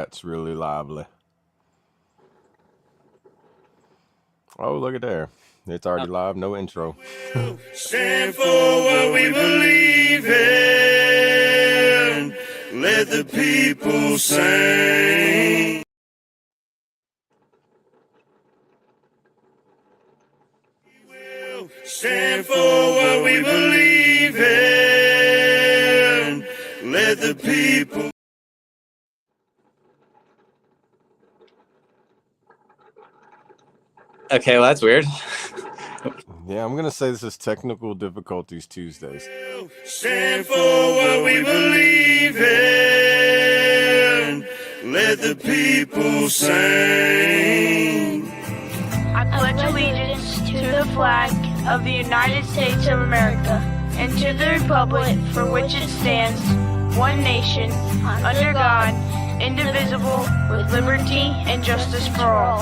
Chat's really lively. Oh, look at there. It's already live, no intro. Stand for what we believe in. Let the people sing. Stand for what we believe in. Let the people. Okay, well, that's weird. Yeah, I'm going to say this is Technical Difficulties Tuesdays. Stand for what we believe in. Let the people sing. I pledge allegiance to the flag of the United States of America and to the republic for which it stands, one nation, under God, indivisible, with liberty and justice for all.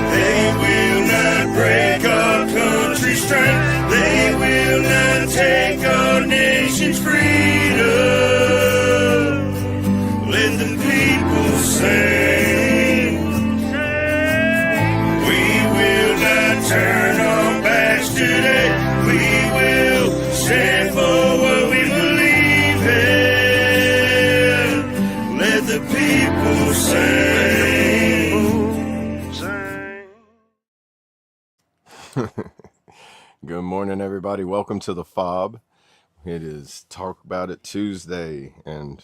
They will not break our country's strength. They will not take our nation's freedom. Let the people sing. We will not turn our backs today. We will stand for what we believe in. Let the people sing. Good morning, everybody. Welcome to the F.O.B. It is Talk About It Tuesday, and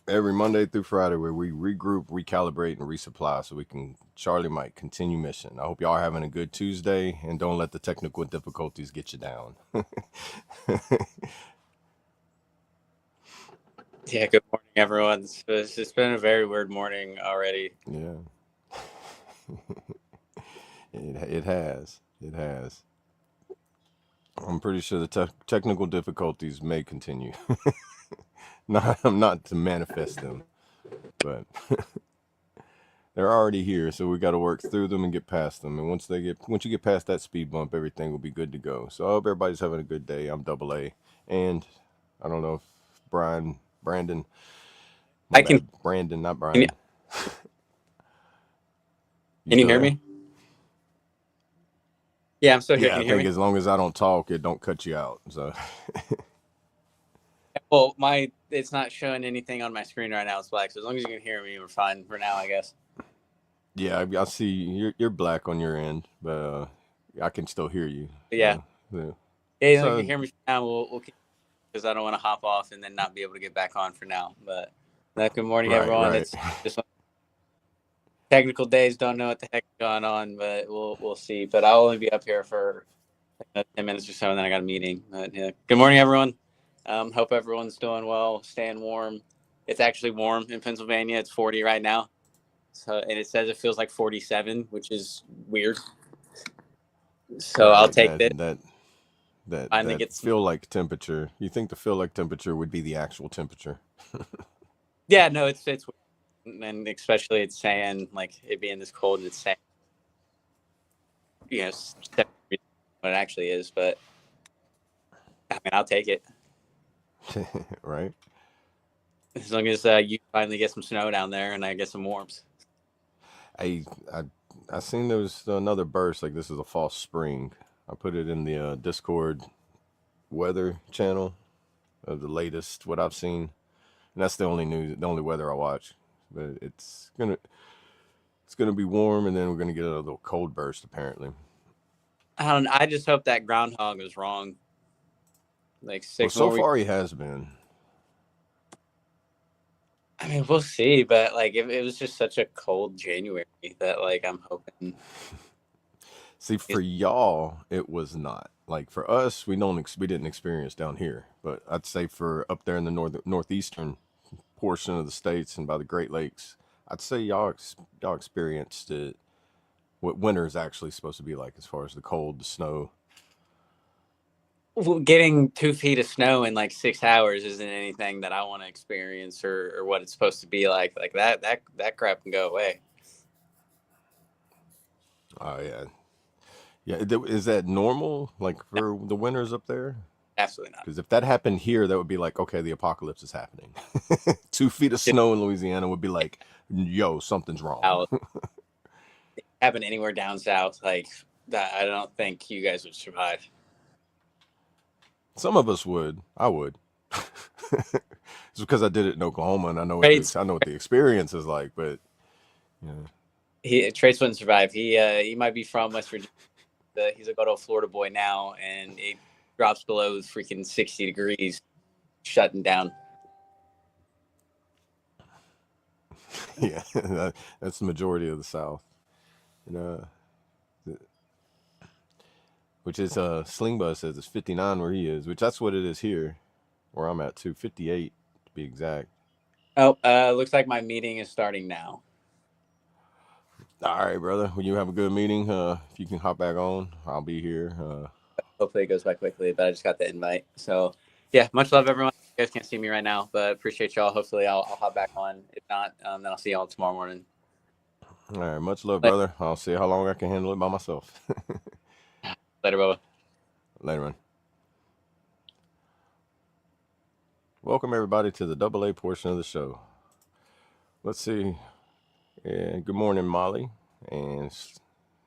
every Monday through Friday where we regroup, recalibrate, and resupply so we can, Charlie Mike, continue mission. I hope y'all are having a good Tuesday, and don't let the technical difficulties get you down. Yeah, good morning, everyone. It's been a very weird morning already. Yeah. It has. It has. I'm pretty sure the technical difficulties may continue. I'm not to manifest them, but they're already here, so we got to work through them and get past them. And once you get past that speed bump, everything will be good to go. So I hope everybody's having a good day. I'm Double A, and I don't know if Brandon. Brandon, not Brian. Can you hear me? Yeah, I'm still here. Yeah, Can you I hear think me? as long as I don't talk, it don't cut you out. So. Well, it's not showing anything on my screen right now. It's black. So as long as you can hear me, we're fine for now, I guess. Yeah, I see you're black on your end, but I can still hear you. Yeah. Yeah. Yeah, so, you can hear me for now. We'll keep, because I don't want to hop off and then not be able to get back on for now. But good morning, everyone. Right. It's just technical days. Don't know what the heck's going on, but we'll see. But I'll only be up here for 10 minutes or so, and then I got a meeting. But yeah, good morning, everyone. Hope everyone's doing well, staying warm. It's actually warm in Pennsylvania. It's 40 right now. So, and it says it feels like 47, which is weird. So right, I'll take that feel like temperature. You think the feel like temperature would be the actual temperature? Yeah, no, it's and especially it's saying like it being this cold, it's saying what it actually is. But I mean, I'll take it. Right. As long as you finally get some snow down there and I get some warmth. I seen there was another burst, like this is a false spring. I put it in the Discord weather channel of the latest, what I've seen. And that's the only weather I watch. But it's gonna be warm, and then we're gonna get a little cold burst apparently. I just hope that groundhog is wrong. Like 6 so far he has been. I mean, we'll see, but like it was just such a cold January that like I'm hoping. See, for y'all, it was not. Like for us, we didn't experience down here, but I'd say for up there in the northeastern portion of the states and by the Great Lakes, I'd say y'all experienced it. What winter is actually supposed to be like as far as the cold, the snow. Well, getting 2 feet of snow in like 6 hours isn't anything that I want to experience or what it's supposed to be like. Like that crap can go away. Oh yeah. Yeah, is that normal? Like for the winters up there? Absolutely not. Because if that happened here, that would be like, okay, the apocalypse is happening. 2 feet of snow in Louisiana would be like, yo, something's wrong. Out. It happened anywhere down south, like that, I don't think you guys would survive. Some of us would. I would. It's because I did it in Oklahoma and I know Trades, what the experience is like. But yeah, Trace wouldn't survive. He might be from West Virginia. He's a good old Florida boy now, and it drops below freaking 60 degrees, shutting down. yeah, that's the majority of the South. And which is Slingbus says it's 59 where he is, which that's what it is here, where I'm at too. 58 to be exact. Oh, looks like my meeting is starting now. All right, brother. Well, you have a good meeting. If you can hop back on, I'll be here. Hopefully it goes by quickly, but I just got the invite. So yeah, much love, everyone. You guys can't see me right now, but appreciate y'all. Hopefully I'll hop back on. If not, then I'll see y'all tomorrow morning. All right, much love, Later, brother. I'll see how long I can handle it by myself. later, Bubba. Later, man. Welcome everybody to the AA portion of the show. Let's see. Yeah, good morning, Molly and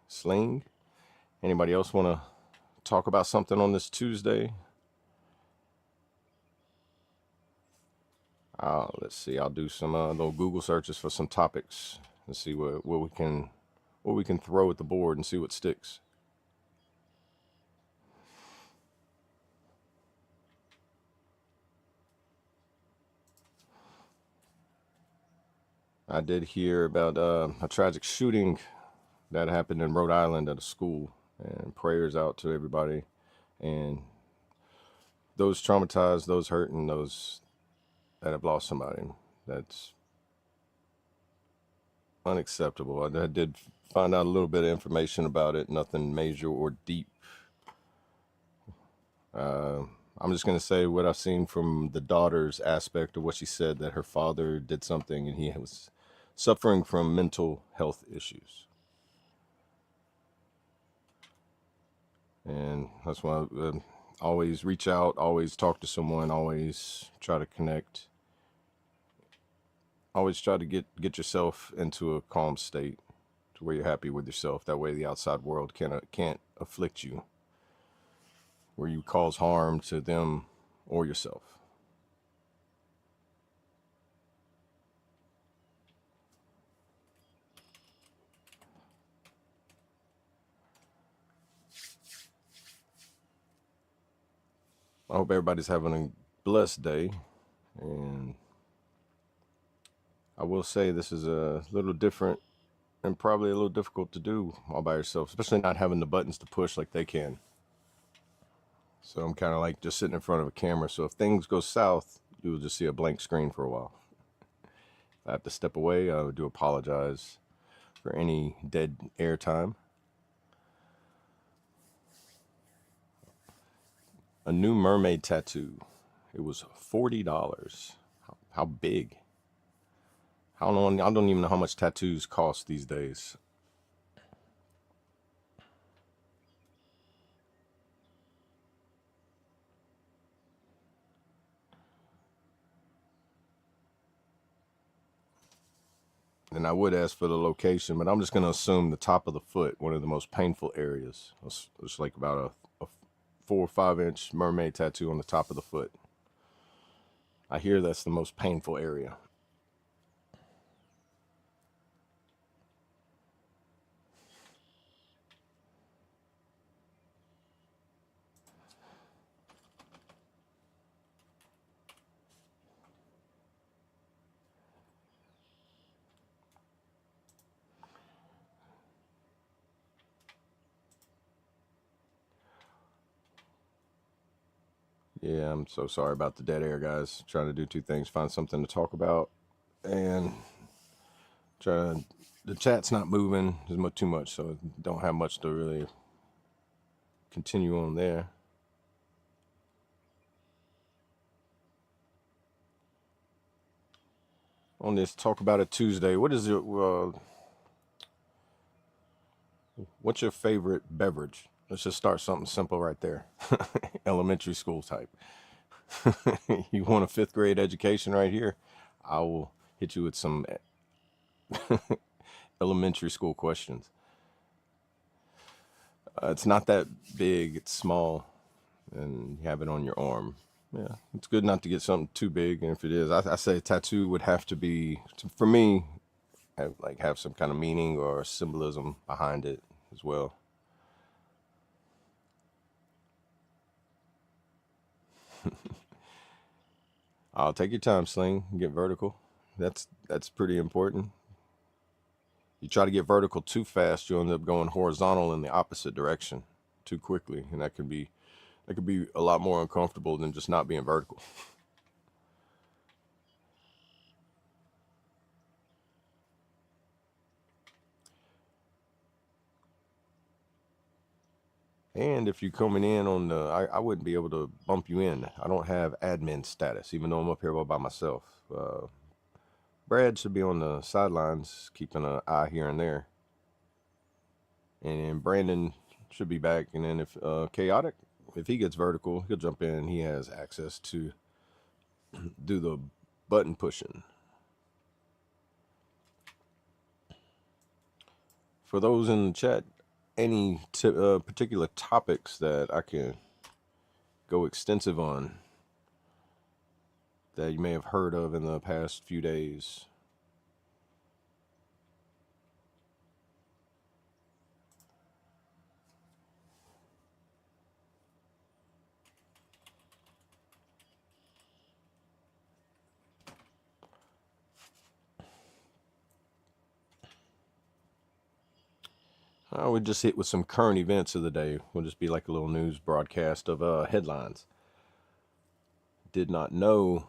Sling. Anybody else want to talk about something on this Tuesday? Let's see. I'll do some little Google searches for some topics and see what we can throw at the board and see what sticks. I did hear about a tragic shooting that happened in Rhode Island at a school, and prayers out to everybody and those traumatized, those hurt, and those that have lost somebody. That's unacceptable. I did find out a little bit of information about it, nothing major or deep. I'm just going to say what I've seen from the daughter's aspect of what she said, that her father did something and he was suffering from mental health issues. And that's why I always reach out, always talk to someone, always try to connect. Always try to get yourself into a calm state to where you're happy with yourself. That way the outside world can't afflict you, where you cause harm to them or yourself. I hope everybody's having a blessed day. And I will say this is a little different and probably a little difficult to do all by yourself, especially not having the buttons to push like they can. So I'm kind of like just sitting in front of a camera. So if things go south, you'll just see a blank screen for a while. If I have to step away, I do apologize for any dead air time. A new mermaid tattoo. It was $40. How big? I don't even know how much tattoos cost these days. And I would ask for the location, but I'm just going to assume the top of the foot, one of the most painful areas. It's like about a 4 or 5 inch mermaid tattoo on the top of the foot. I hear that's the most painful area. Yeah, I'm so sorry about the dead air, guys. Trying to do two things: find something to talk about, and the chat's not moving too much, so don't have much to really continue on there. On this Talk About It Tuesday, what's your favorite beverage? Let's just start something simple right there. Elementary school type. You want a 5th grade education right here? I will hit you with some elementary school questions. It's not that big, it's small, and you have it on your arm. Yeah, it's good not to get something too big, and if it is, I say a tattoo would have to be, for me, have some kind of meaning or symbolism behind it as well. I'll take your time, Sling. Get vertical. That's pretty important. You try to get vertical too fast, you'll end up going horizontal in the opposite direction too quickly, and that could be a lot more uncomfortable than just not being vertical. And if you're coming in on the, I wouldn't be able to bump you in. I don't have admin status, even though I'm up here all by myself. Brad should be on the sidelines, keeping an eye here and there. And Brandon should be back. And then if Chaotic, if he gets vertical, he'll jump in. He has access to do the button pushing. For those in the chat, any particular topics that I can go extensive on that you may have heard of in the past few days? I would just hit with some current events of the day. We'll just be like a little news broadcast of headlines. Did not know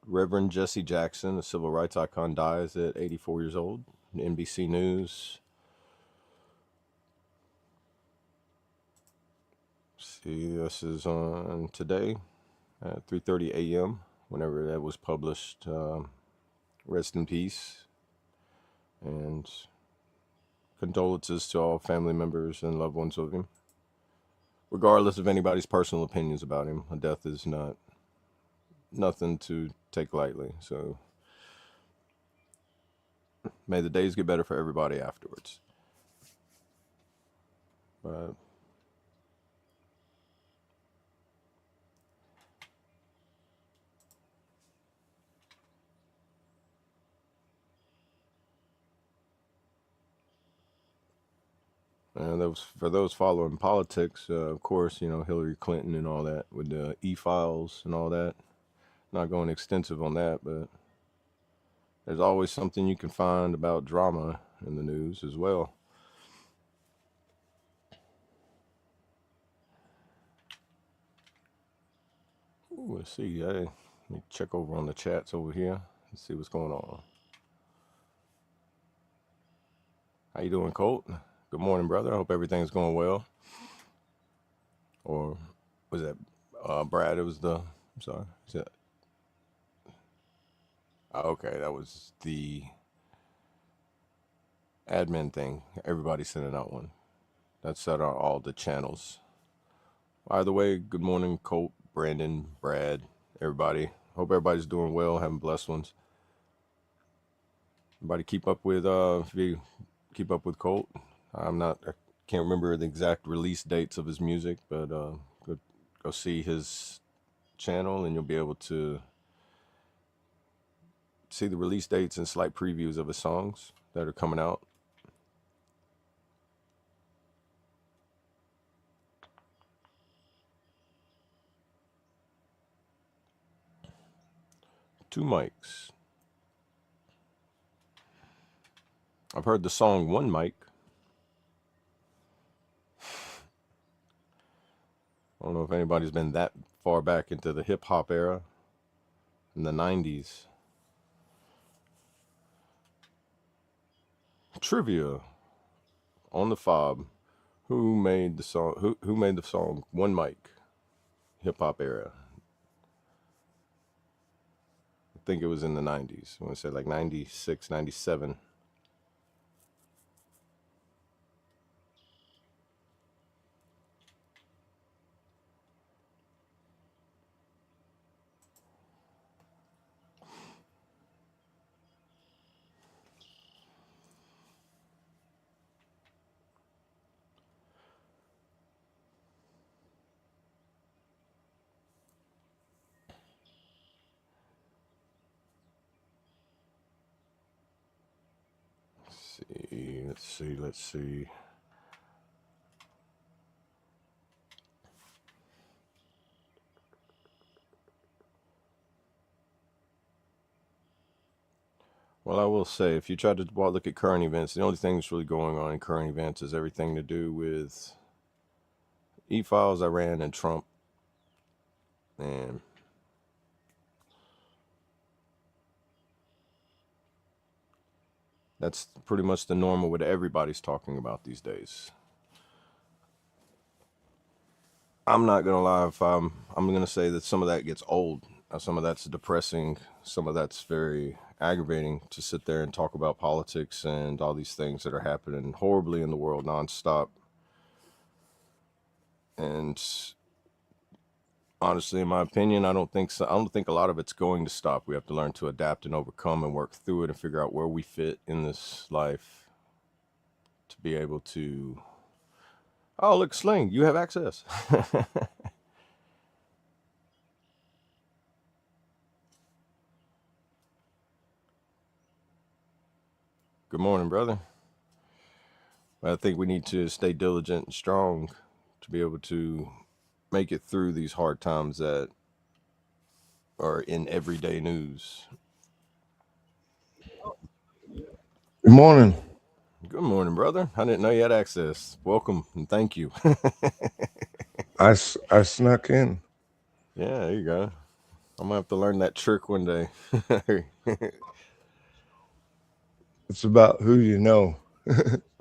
Reverend Jesse Jackson, a civil rights icon, dies at 84 years old. NBC News. See, this is on today at 3:30 a.m. Whenever that was published. Rest in peace. And condolences to all family members and loved ones of him. Regardless of anybody's personal opinions about him, a death is nothing to take lightly. So may the days get better for everybody afterwards. But and for those following politics, of course, Hillary Clinton and all that with the e-files and all that. Not going extensive on that, but there's always something you can find about drama in the news as well. Ooh, let's see. Let me check over on the chats over here and see what's going on. How you doing, Colt? Good morning, brother. I hope everything's going well. Or was that Brad? It was I'm sorry. Is that? Okay, that was the admin thing. Everybody's sending out one. That's set on all the channels. Either way, good morning, Colt, Brandon, Brad, everybody. Hope everybody's doing well, having blessed ones. Everybody keep up with if you keep up with Colt. I can't remember the exact release dates of his music, but go see his channel and you'll be able to see the release dates and slight previews of his songs that are coming out. Two mics. I've heard the song One Mic. I don't know if anybody's been that far back into the hip hop era in the 90s. Trivia on the F.O.B. Who made the song? Who made the song One Mic? Hip hop era. I think it was in the 90s. I want to say like 96, 97. Let's see. Well, I will say, if you try to look at current events, the only thing that's really going on in current events is everything to do with E-Files, Iran, and Trump. And that's pretty much the normal what everybody's talking about these days. I'm not gonna lie, if I'm gonna say that some of that gets old. Some of that's depressing. Some of that's very aggravating to sit there and talk about politics and all these things that are happening horribly in the world nonstop. And honestly, in my opinion, I don't think so. I don't think a lot of it's going to stop. We have to learn to adapt and overcome and work through it and figure out where we fit in this life to be able to. Oh, look, Sling, you have access. Good morning, brother. I think we need to stay diligent and strong to be able to make it through these hard times that are in everyday news. Good morning. Good morning, brother. I didn't know you had access. Welcome and thank you. I snuck in. Yeah, there you go. I'm gonna have to learn that trick one day. It's about who you know.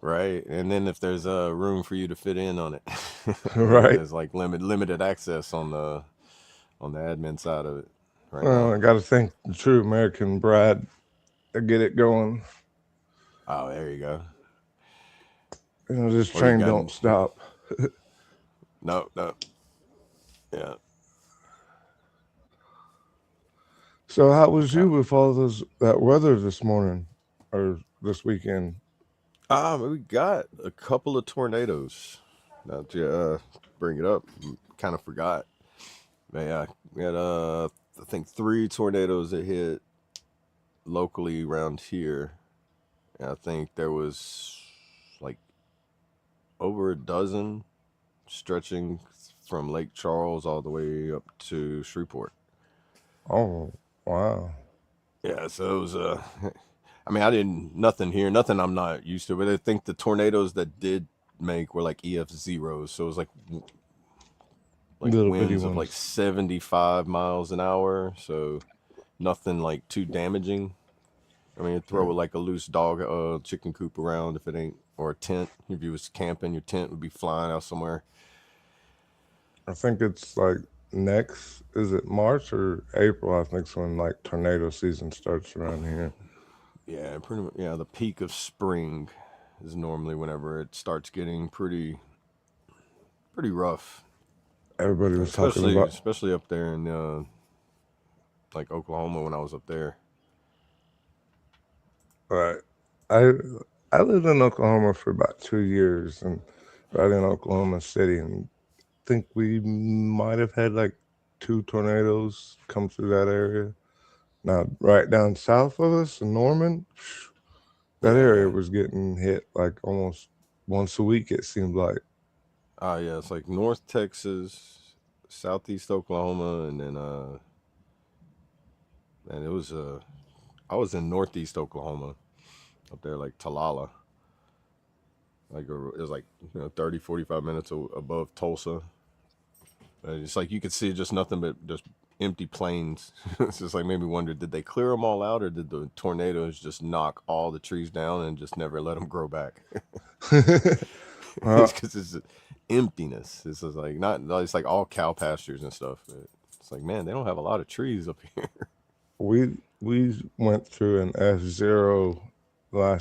Right, and then if there's a room for you to fit in on it, Right. there's like limited access on the admin side of it right Well, now. I got to thank the true American Brad to get it going. Oh, there you go. This Or you train got don't stop. no, yeah. So how was you with all that weather this morning or this weekend? We got a couple of tornadoes. Now to bring it up, kind of forgot. But yeah, we had I think 3 tornadoes that hit locally around here. And I think there was like over a dozen stretching from Lake Charles all the way up to Shreveport. Oh, wow. Yeah, so it was I mean, nothing here, nothing I'm not used to, but I think the tornadoes that did make were like EF zeros, so it was like Little bitty winds of like ones. 75 miles an hour, so nothing like too damaging. I mean, throw like a loose dog, chicken coop around if it ain't, or a tent. If you was camping, your tent would be flying out somewhere. I think it's like next, is it March or April? I think it's when like tornado season starts around here. Yeah, pretty much. Yeah, the peak of spring is normally whenever it starts getting pretty rough. Everybody was talking about, especially up there in like Oklahoma when I was up there. right. I lived in Oklahoma for about 2 years, and right in Oklahoma City, and think we might have had like 2 tornadoes come through that area. Now, right down south of us in Norman, that area was getting hit like almost once a week, it seemed like. Yeah, it's like North Texas, Southeast Oklahoma, and then and it was I was in Northeast Oklahoma, up there like Talala. Like it was like 30, 45 minutes above Tulsa. It's like you could see just nothing but just empty plains. It's just like made me wonder, did they clear them all out, or did the tornadoes just knock all the trees down and just never let them grow back? It's because it's emptiness. It's just like it's like all cow pastures and stuff. It's like, man, they don't have a lot of trees up here. We went through an F0 I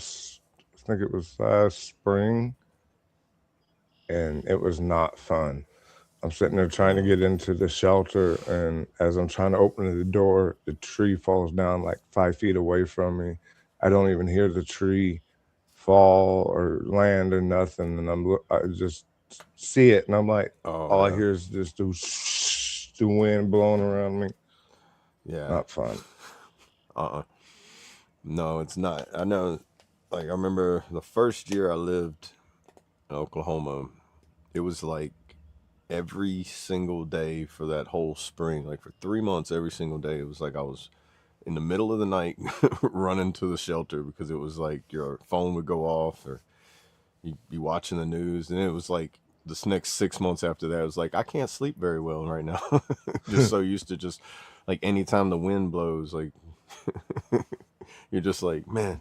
think it was last spring, and it was not fun. I'm sitting there trying to get into the shelter, and as I'm trying to open the door, the tree falls down like 5 feet away from me. I don't even hear the tree fall or land or nothing, and I just see it, and I'm like, all I hear is just the wind blowing around me. Yeah, not fun. No, it's not. I know. Like I remember the first year I lived in Oklahoma, it was like every single day for that whole spring, like for 3 months, every single day. It was like I was in the middle of the night running to the shelter because it was like your phone would go off or you'd be watching the news. And it was like this next 6 months after that, it was like I can't sleep very well right now. Just so used to just like anytime the wind blows, like you're just like, man,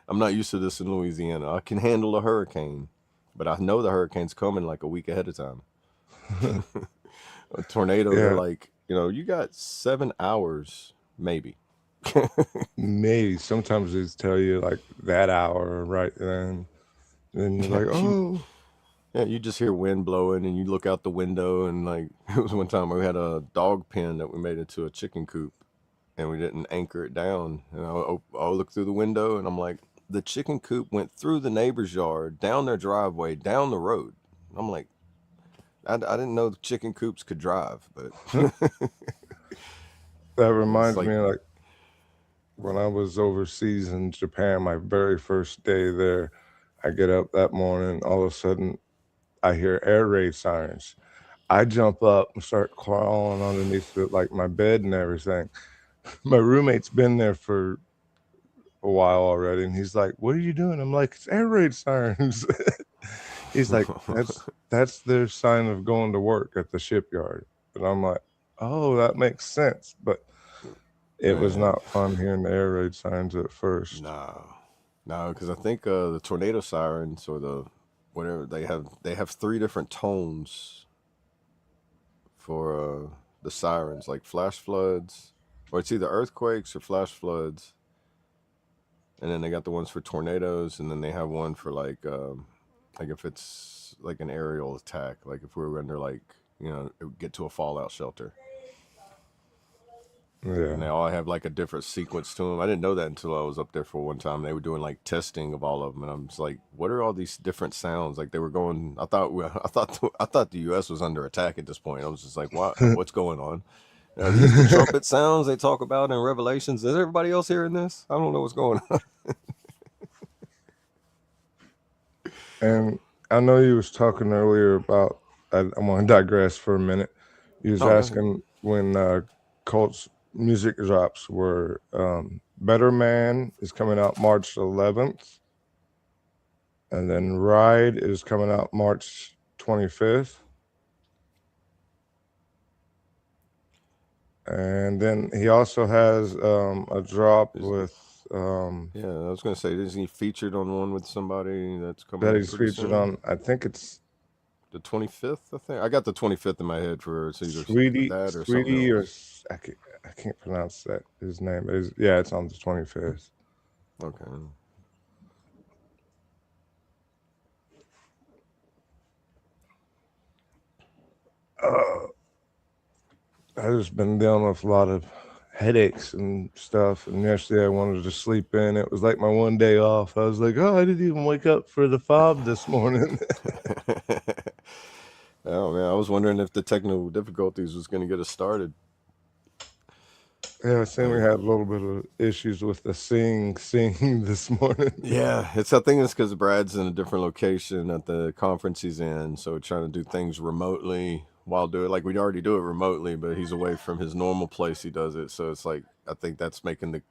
I'm not used to this in Louisiana. I can handle a hurricane, but I know the hurricane's coming like a week ahead of time. A tornado, they're Yeah, like, you got 7 hours, maybe. maybe sometimes they tell you like that hour right then. Then you're Yeah, like, oh, you just hear wind blowing and you look out the window and like it was one time we had a dog pen that we made into a chicken coop and we didn't anchor it down. And I'll look through the window and I'm like, the chicken coop went through the neighbor's yard, down their driveway, down the road. I'm like, I didn't know the chicken coops could drive, but that it's reminds like, me of, like when I was overseas in Japan, my very first day there, I get up that morning, all of a sudden I hear air raid sirens. I jump up and start crawling underneath like my bed and everything. My roommate's been there for a while already, and he's like, "What are you doing?" I'm like, "It's air raid sirens." He's like, "That's their sign of going to work at the shipyard." And I'm like, "Oh, that makes sense." But it was man, not fun hearing the air raid sirens at first. no, because I think the tornado sirens or the whatever they have three different tones for the sirens, like flash floods, or it's either earthquakes or flash floods, and then they got the ones for tornadoes, and then they have one for like if it's like an aerial attack, like if we were under like get to a fallout shelter. Yeah. And they all have like a different sequence to them. I didn't know that until I was up there for one time. They were doing like testing of all of them, and I'm just like, "What are all these different sounds?" Like they were going. I thought the U.S. was under attack at this point. I was just like, "What? What's going on? Are these the trumpet sounds they talk about in Revelations? Is everybody else hearing this? I don't know what's going on." And I know you was talking earlier about. I want to digress for a minute. You was Oh, go ahead. asking when Colt's music drops were Better Man is coming out March 11th, and then Ride is coming out March 25th, and then he also has a drop Is- with Yeah, I was gonna say, isn't he featured on one with somebody that's coming that up he's pretty featured soon? on. I think it's The 25th, I think. I got the 25th in my head for it's either that or something Sweetie, or else. I can't pronounce that his name. Yeah, it's on the 25th. Okay. Uh, I've just been dealing with a lot of headaches and stuff. And yesterday I wanted to sleep in. It was like my one day off. I was like, oh, I didn't even wake up for the F.O.B this morning. Oh man, I was wondering if the technical difficulties was going to get us started. Yeah, I seen we But had a little bit of issues with the sing this morning. yeah, I think it's because Brad's in a different location at the conference he's in, so we're trying to do things remotely while doing like we'd already do it remotely, but he's away from his normal place he does it, so it's like I think that's making the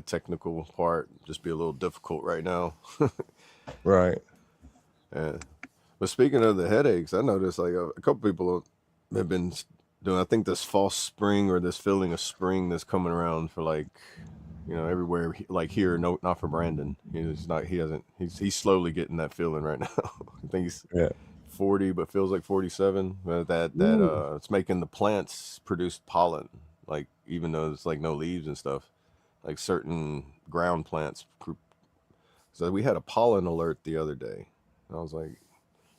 technical part just be a little difficult right now. Right. Yeah. But speaking of the headaches, I noticed like a couple people have been doing. I think this false spring or this feeling of spring that's coming around for like everywhere. Like here, no, not for Brandon. He's not. He hasn't. He's slowly getting that feeling right now. I think he's Yeah. 40, but feels like 47. That Ooh. it's making the plants produce pollen. Like even though it's like no leaves and stuff, like certain ground plants. So we had a pollen alert the other day. I was like,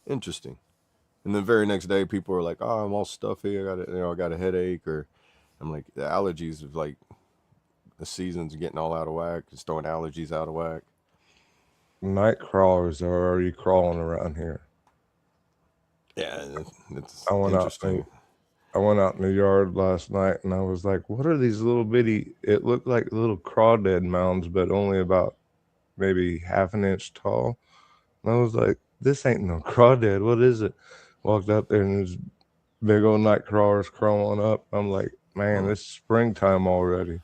interesting. And the very next day, people were like, "Oh, I'm all stuffy. I got a headache." Or I'm like, the allergies of like the season's getting all out of whack. Just throwing allergies out of whack. Night crawlers are already crawling around here. Yeah, it's I went out interesting. I went out in the yard last night and I was like, what are these little bitty, it looked like little crawdad mounds, but only about maybe half an inch tall. And I was like, this ain't no crawdad. What is it? Walked out there and there's big old night crawlers crawling up. I'm like, man, it's springtime already.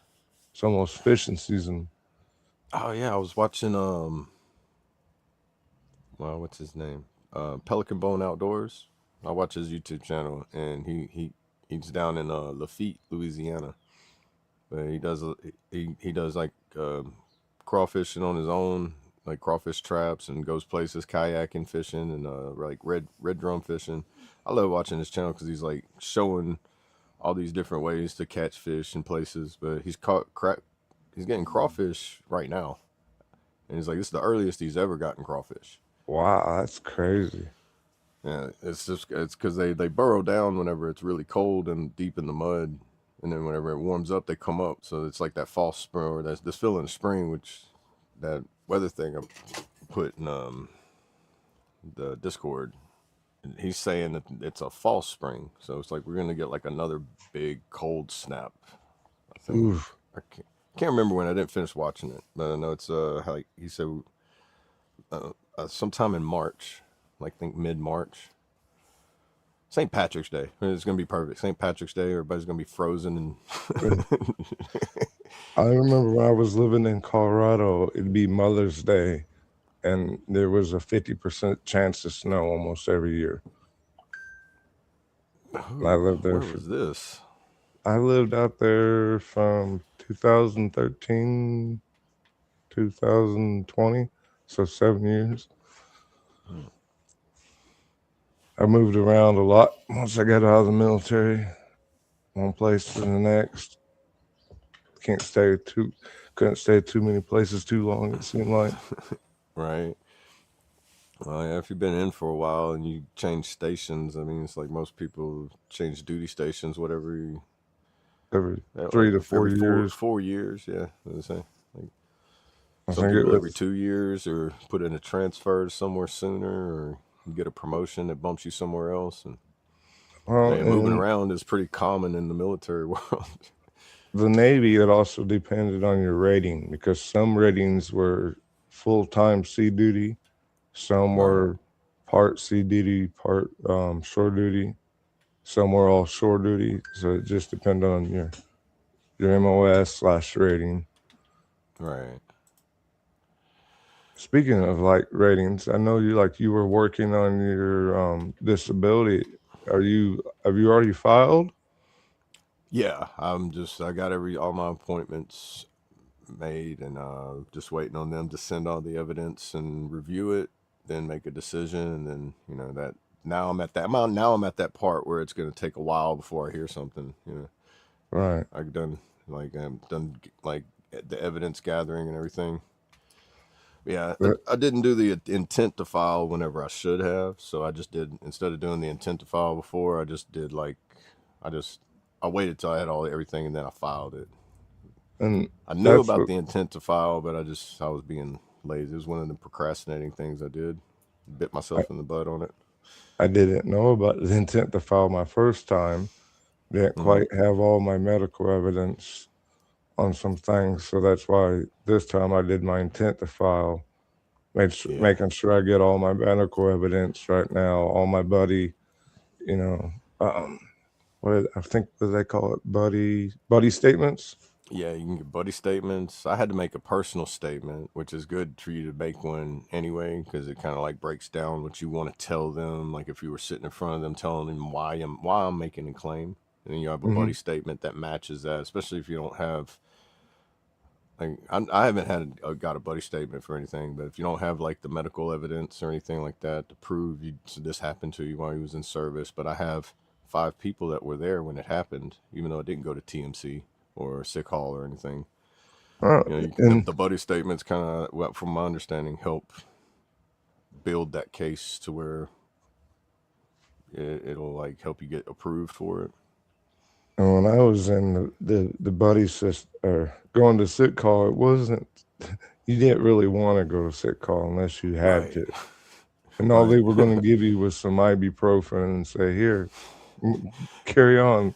It's almost fishing season. Oh yeah, I was watching well, what's his name? Pelican Bone Outdoors. I watch his YouTube channel, and he's down in Lafitte, Louisiana. But he does like crawfishing on his own, like crawfish traps, and goes places kayaking, fishing, and like red drum fishing. I love watching his channel because he's like showing all these different ways to catch fish in places. But he's getting crawfish right now, and he's like, this is the earliest he's ever gotten crawfish. Wow, that's crazy. Yeah, it's because they burrow down whenever it's really cold and deep in the mud, and then whenever it warms up, they come up. So it's like that false spring, or that's this feeling of spring, which that weather thing I put in the Discord. He's saying that it's a false spring, so it's like we're gonna get like another big cold snap. I think. Oof. I can't remember when. I didn't finish watching it, but I know it's like he said sometime in March, like think mid-March. St. Patrick's Day. It's gonna be perfect. St. Patrick's Day. Everybody's gonna be frozen and. I remember when I was living in Colorado, it'd be Mother's Day, and there was a 50% chance of snow almost every year. Ooh, I lived there. Where was this? I lived out there from 2013, 2020, so 7 years. I moved around a lot once I got out of the military, one place to the next. Couldn't stay too many places too long, it seemed like. Right. Well, yeah, if you've been in for a while and you change stations, I mean, it's like most people change duty stations, whatever. Every 3 to 4 every years. 4 years, yeah. What I say. Like, I some think people it every was, 2 years, or put in a transfer somewhere sooner, or you get a promotion that bumps you somewhere else. And well, moving in around is pretty common in the military world. the Navy, it also depended on your rating because some ratings were full-time sea duty, some Right. were part sea duty, part shore duty, some were all shore duty. So it just depended on your MOS/rating. Right. Speaking of like ratings, I know you were working on your disability. Have you already filed? Yeah, I got all my appointments made, and just waiting on them to send all the evidence and review it, then make a decision, and then that now I'm at that part where it's going to take a while before I hear something. Right. I've done like the evidence gathering and everything. Yeah, I didn't do the intent to file whenever I should have, so I just did, instead of doing the intent to file before, I just did I waited till I had everything, and then I filed it. And I knew about the intent to file, but I was being lazy. It was one of the procrastinating things I did. Bit myself in the butt on it. I didn't know about the intent to file my first time. Didn't quite have all my medical evidence on some things, so that's why this time I did my intent to file, making sure I get all my medical evidence right now. All my buddy, I think what they call it, buddy statements. Yeah, you can get buddy statements. I had to make a personal statement, which is good for you to make one anyway, because it kind of like breaks down what you want to tell them. Like if you were sitting in front of them, telling them why I'm making a claim, and then you have a buddy statement that matches that. Especially if you don't have, like, I haven't got a buddy statement for anything, but if you don't have like the medical evidence or anything like that to prove this happened to you while you was in service, but I have 5 people that were there when it happened, even though it didn't go to TMC or sick hall or anything. The buddy statements kind of, from my understanding, help build that case to where it'll like help you get approved for it. And when I was in the buddy system or going to sick call, it wasn't. You didn't really want to go to sick call unless you had to. And all they were going to give you was some ibuprofen and say, "Here, carry on."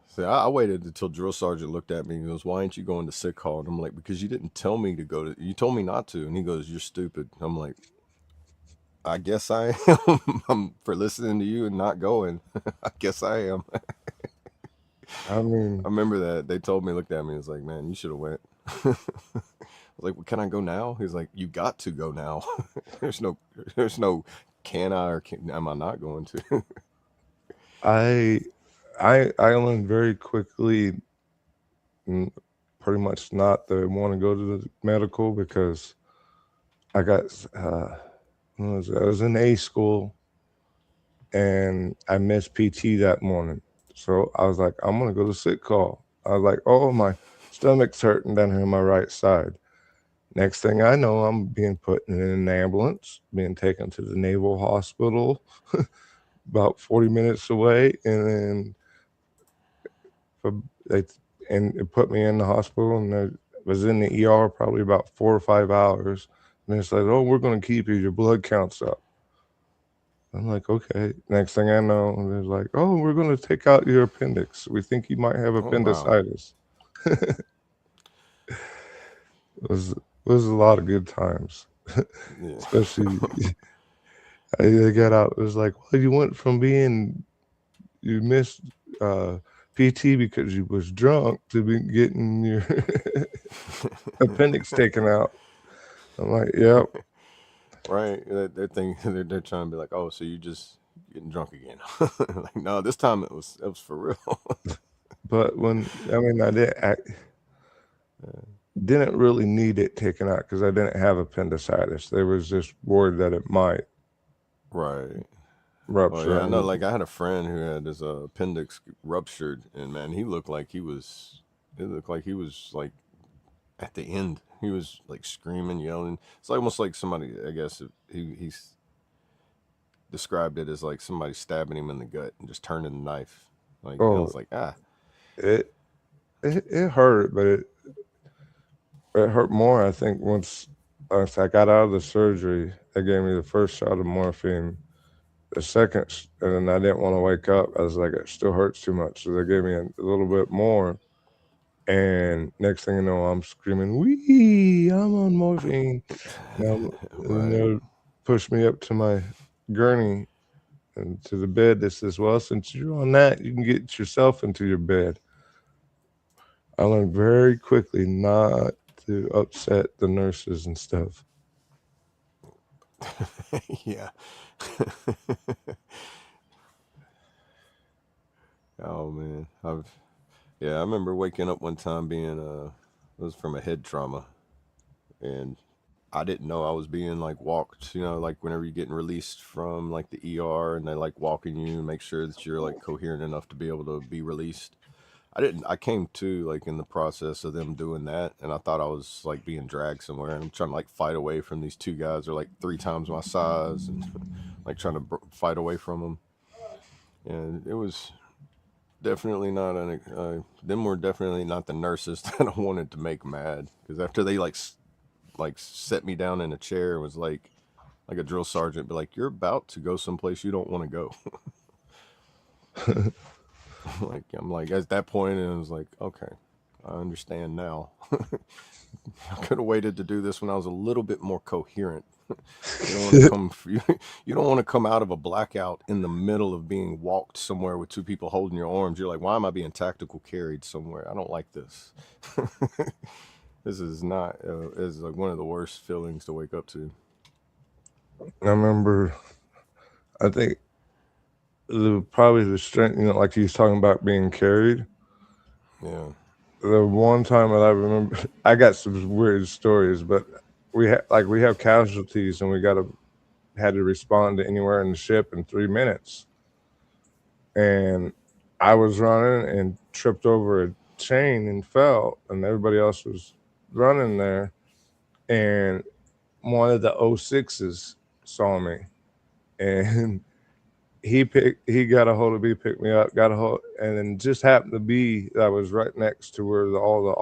See, I waited until drill sergeant looked at me and goes, "Why ain't you going to sick hall?" And I'm like, "Because you didn't tell me to go to. You told me not to." And he goes, "You're stupid." I'm like, "I guess I am. I'm for listening to you and not going. I guess I am." I I mean, remember that they told me, looked at me, and was like, "Man, you should have went." I was like, well, "Can I go now?" He's like, "You got to go now. there's no, there's no, can I or am I not going to?" I I learned very quickly, pretty much not to want to go to the medical because I got I was in A school and I missed PT that morning. So I was like, I'm gonna go to sick call. I was like, oh, my stomach's hurting down here on my right side. Next thing I know, I'm being put in an ambulance, being taken to the Naval Hospital about 40 minutes away, and then they and it put me in the hospital, and I was in the ER probably about 4 or 5 hours. And it's like, oh, we're going to keep you. Your blood counts up. I'm like, okay. Next thing I know, they're like, oh, we're going to take out your appendix. We think you might have Oh wow. appendicitis. It was a lot of good times, Yeah. especially they got out. It was like, well, you went from being you missed PT because you was drunk to be getting your appendix taken out. I'm like, yep. Right. They're thinking they're trying to be like, "Oh, so you just getting drunk again?" Like, no, this time it was for real. But I didn't really need it taken out because I didn't have appendicitis. They was just worried that it might Right. Well, rupture yeah, I know. and Like, I had a friend who had his appendix ruptured, and man, he looked like he was. It looked like he was like at the end. He was like screaming, yelling. It's almost like somebody. I guess he's described it as like somebody stabbing him in the gut and just turning the knife. Like, I oh, was like, ah, it it hurt, but it hurt more. I think once I got out of the surgery, they gave me the first shot of morphine. The second, and then I didn't want to wake up. I was like, it still hurts too much, so they gave me a little bit more. And next thing you know, I'm screaming, "Wee! I'm on morphine!" And right. they push me up to my gurney and to the bed. That says, "Well, since you're on that, you can get yourself into your bed." I learned very quickly not to upset the nurses and stuff. Yeah. Oh man, I remember waking up one time being it was from a head trauma, and I didn't know I was being like walked. Like whenever you're getting released from like the ER and they like walking you and make sure that you're like coherent enough to be able to be released. I didn't. I came to like in the process of them doing that, and I thought I was like being dragged somewhere, and I'm trying to like fight away from these two guys who are like 3 times my size, and like trying to fight away from them. And it was definitely not them were definitely not the nurses that I wanted to make mad, because after they like set me down in a chair and was like a drill sergeant, be like, "You're about to go someplace you don't want to go." I'm like at that point, and it was like, okay, I understand now. I could have waited to do this when I was a little bit more coherent. You don't want to come. You don't want to come out of a blackout in the middle of being walked somewhere with two people holding your arms. You're like, why am I being tactical carried somewhere? I don't like this. This is not. Is like one of the worst feelings to wake up to. I remember, I think probably the strength, like he was talking about being carried. Yeah. The one time that I remember, I got some weird stories, but we have casualties and we had to respond to anywhere in the ship in 3 minutes. And I was running and tripped over a chain and fell, and everybody else was running there. And one of the O6s saw me, and he got a hold of me, picked me up, got a hold, and then just happened to be that I was right next to where all the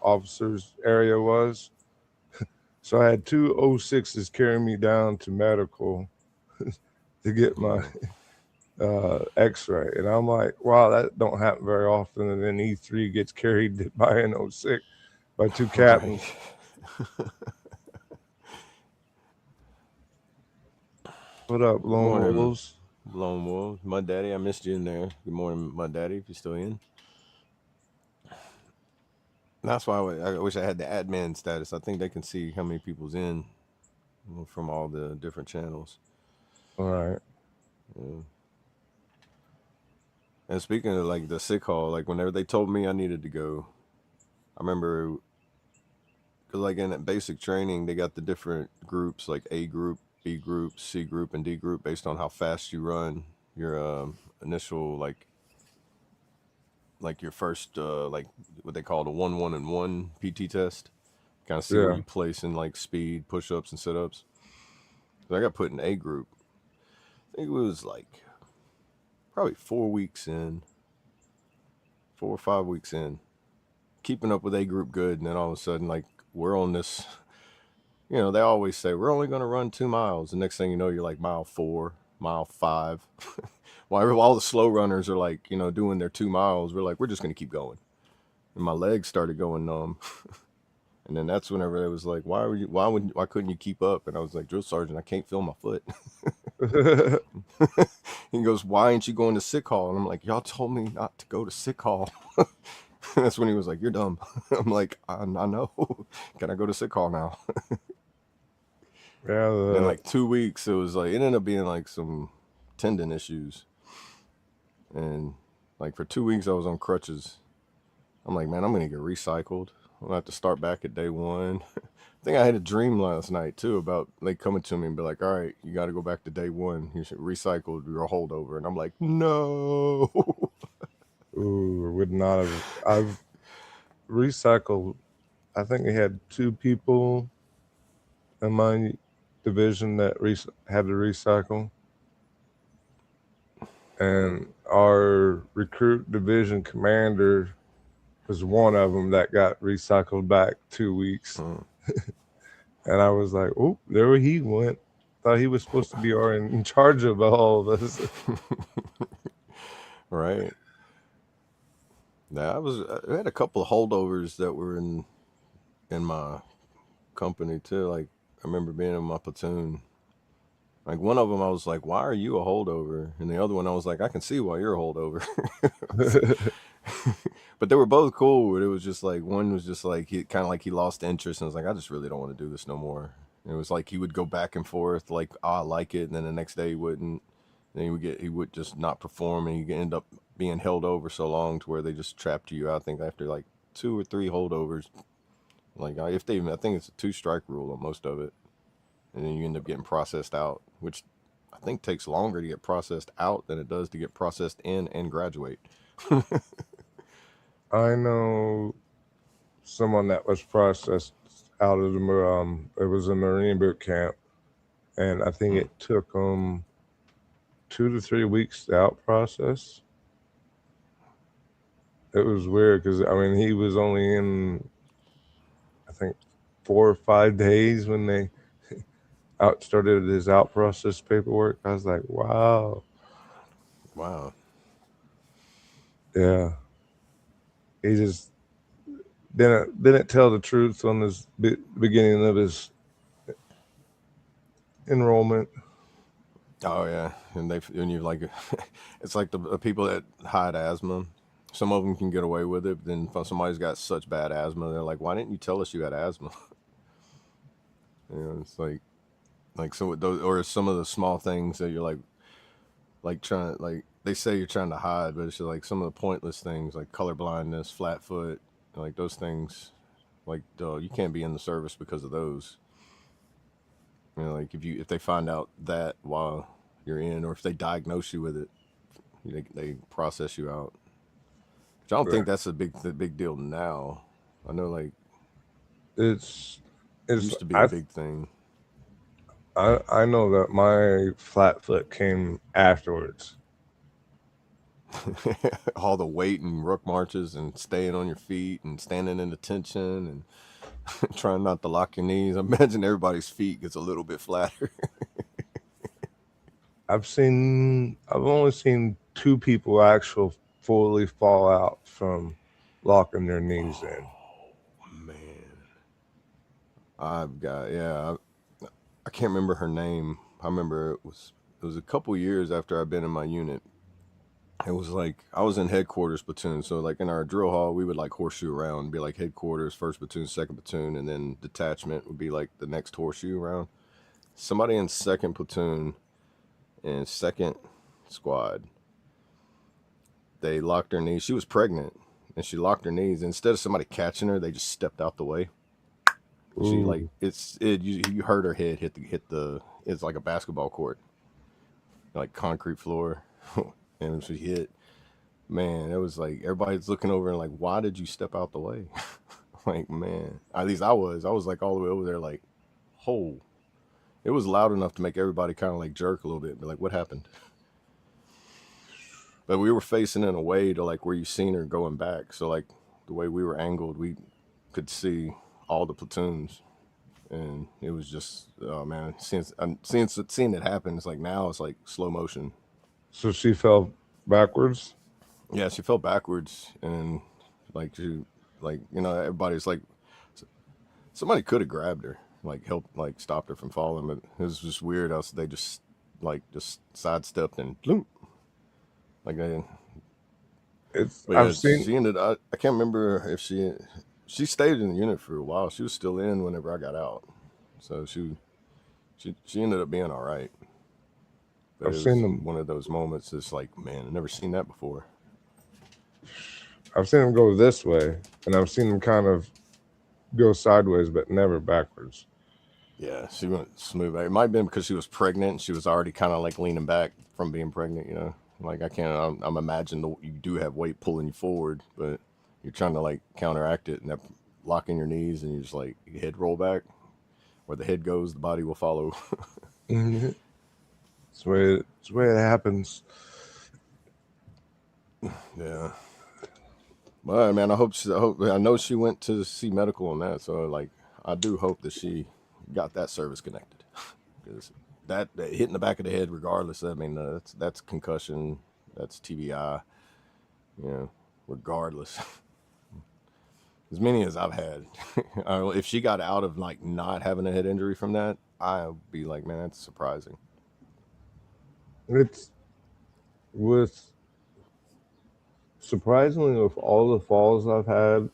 officers area was. So I had two O6s carrying me down to medical to get my Yeah. X-ray, and I'm like, wow, that don't happen very often. And then E3 gets carried by an 06 by two Right. captains. What up, Good Lone morning, Wolves? Lone Wolf. Mud Daddy, I missed you in there. Good morning, Mud Daddy, if you're still in. That's why I wish I had the admin status. I think they can see how many people's in from all the different channels. All right. Yeah. And speaking of like the sick hall, like whenever they told me I needed to go, I remember because like in that basic training, they got the different groups like A group, B group, C group, and D group based on how fast you run your initial like your first like what they call the 1, 1, and 1 PT test. Kind of see where Yeah. you place in like speed, push ups, and sit ups. So I got put in A group. I think it was like probably 4 weeks in, 4 or 5 weeks in, keeping up with A group good, and then all of a sudden like we're on this. You know, they always say we're only going to run 2 miles. The next thing you know, you're like mile 4, mile 5. While all the slow runners are like, you know, doing their 2 miles, we're like, we're just going to keep going. And my legs started going numb. And then that's whenever it was like, why couldn't you keep up? And I was like, drill sergeant, I can't feel my foot. He goes, why ain't you going to sick hall? And I'm like, y'all told me not to go to sick hall. That's when he was like, you're dumb. I'm like, I know. Can I go to sick hall now? Yeah. And in like 2 weeks, it was like, it ended up being like some tendon issues. And like for 2 weeks, I was on crutches. I'm like, man, I'm going to get recycled. I'm going to have to start back at day one. I think I had a dream last night too about like coming to me and be like, all right, you got to go back to day one. You should recycle your holdover. And I'm like, no. Ooh, would not have. I've recycled. I think we had 2 people in my division that had to recycle, and our recruit division commander was one of them that got recycled back 2 weeks. And I was like, oh, there he went. Thought he was supposed to be in charge of all of us. Right. Now I had a couple of holdovers that were in my company too. Like I remember being in my platoon. Like one of them, I was like, "Why are you a holdover?" And the other one, I was like, "I can see why you're a holdover." But they were both cool. But it was just like one was just like he kind of like he lost interest and was like, "I just really don't want to do this no more." And it was like he would go back and forth, like, "Oh, I like it," and then the next day he wouldn't. Then he would just not perform, and you end up being held over so long to where they just trapped you. I think after like 2 or 3 holdovers, like if they, I think it's a 2 strike rule on most of it, and then you end up getting processed out, which I think takes longer to get processed out than it does to get processed in and graduate. I know someone that was processed out of it was a Marine boot camp, and I think it took them 2 to 3 weeks to out process. It was weird because I mean he was only in I think 4 or 5 days when they started his out process paperwork. I was like, wow, Wow. yeah. He just didn't tell the truth on his beginning of his enrollment. Oh yeah, and you like, it's like the people that hide asthma. Some of them can get away with it, but then if somebody's got such bad asthma, they're like, "Why didn't you tell us you had asthma?" You know, it's like some of those, or some of the small things that you're like trying, like they say you're trying to hide, but it's just like some of the pointless things like color blindness, flat foot, like those things. Like you can't be in the service because of those. You know, like if they find out that while you're in, or if they diagnose you with it, they process you out. Which I don't think that's the big deal now. I know like It's it used to be a big thing. I know that my flat foot came afterwards. All the weight and ruck marches and staying on your feet and standing in attention and trying not to lock your knees. I imagine everybody's feet gets a little bit flatter. I've only seen 2 people fully fall out from locking their knees in. Man, I can't remember her name. I remember it was a couple years after I'd been in my unit. It was like I was in headquarters platoon, so like in our drill hall, we would like horseshoe around, be like headquarters, first platoon, second platoon, and then detachment would be like the next horseshoe around. Somebody in second platoon and second squad, they locked her knees. She was pregnant, and she locked her knees. Instead of somebody catching her, they just stepped out the way. She like Ooh, you heard her head hit the it's like a basketball court, like concrete floor, and she hit. Man, it was like everybody's looking over and like, why did you step out the way? Like, man, at least I was like all the way over there, like, oh, it was loud enough to make everybody kind of like jerk a little bit, and be like, what happened? But we were facing in a way to like where you seen her going back, so like the way we were angled, we could see all the platoons, and it was just, oh man, seeing it happen, it's like now it's like slow motion. so she fell backwards. Yeah, she fell backwards, and like everybody's like, somebody could have grabbed her, like helped, like stopped her from falling, but it was just weird. They just sidestepped and bloom, like they. It's But I've yeah, seen she ended. I can't remember if she stayed in the unit for a while. She was still in whenever I got out, so she ended up being all right. But I've it seen was them one of those moments. It's like, man, I've never seen that before. I've seen them go this way, and I've seen them kind of go sideways, but never backwards. Yeah, she went smooth. It might have been because she was pregnant and she was already kind of like leaning back from being pregnant, you know? Like, I can't, I'm imagining you do have weight pulling you forward, but you're trying to like counteract it, and that locking your knees, and you just like your head roll back. Where the head goes, the body will follow. Mhm. It's the way it happens. Yeah. But man, I know she went to see medical on that, so like, I do hope that she got that service connected. Because that hitting the back of the head, regardless. I mean, that's concussion, that's TBI. You know, regardless. As many as I've had, if she got out of like not having a head injury from that, I'd be like, man, that's surprising. It's with surprisingly with all the falls I've had,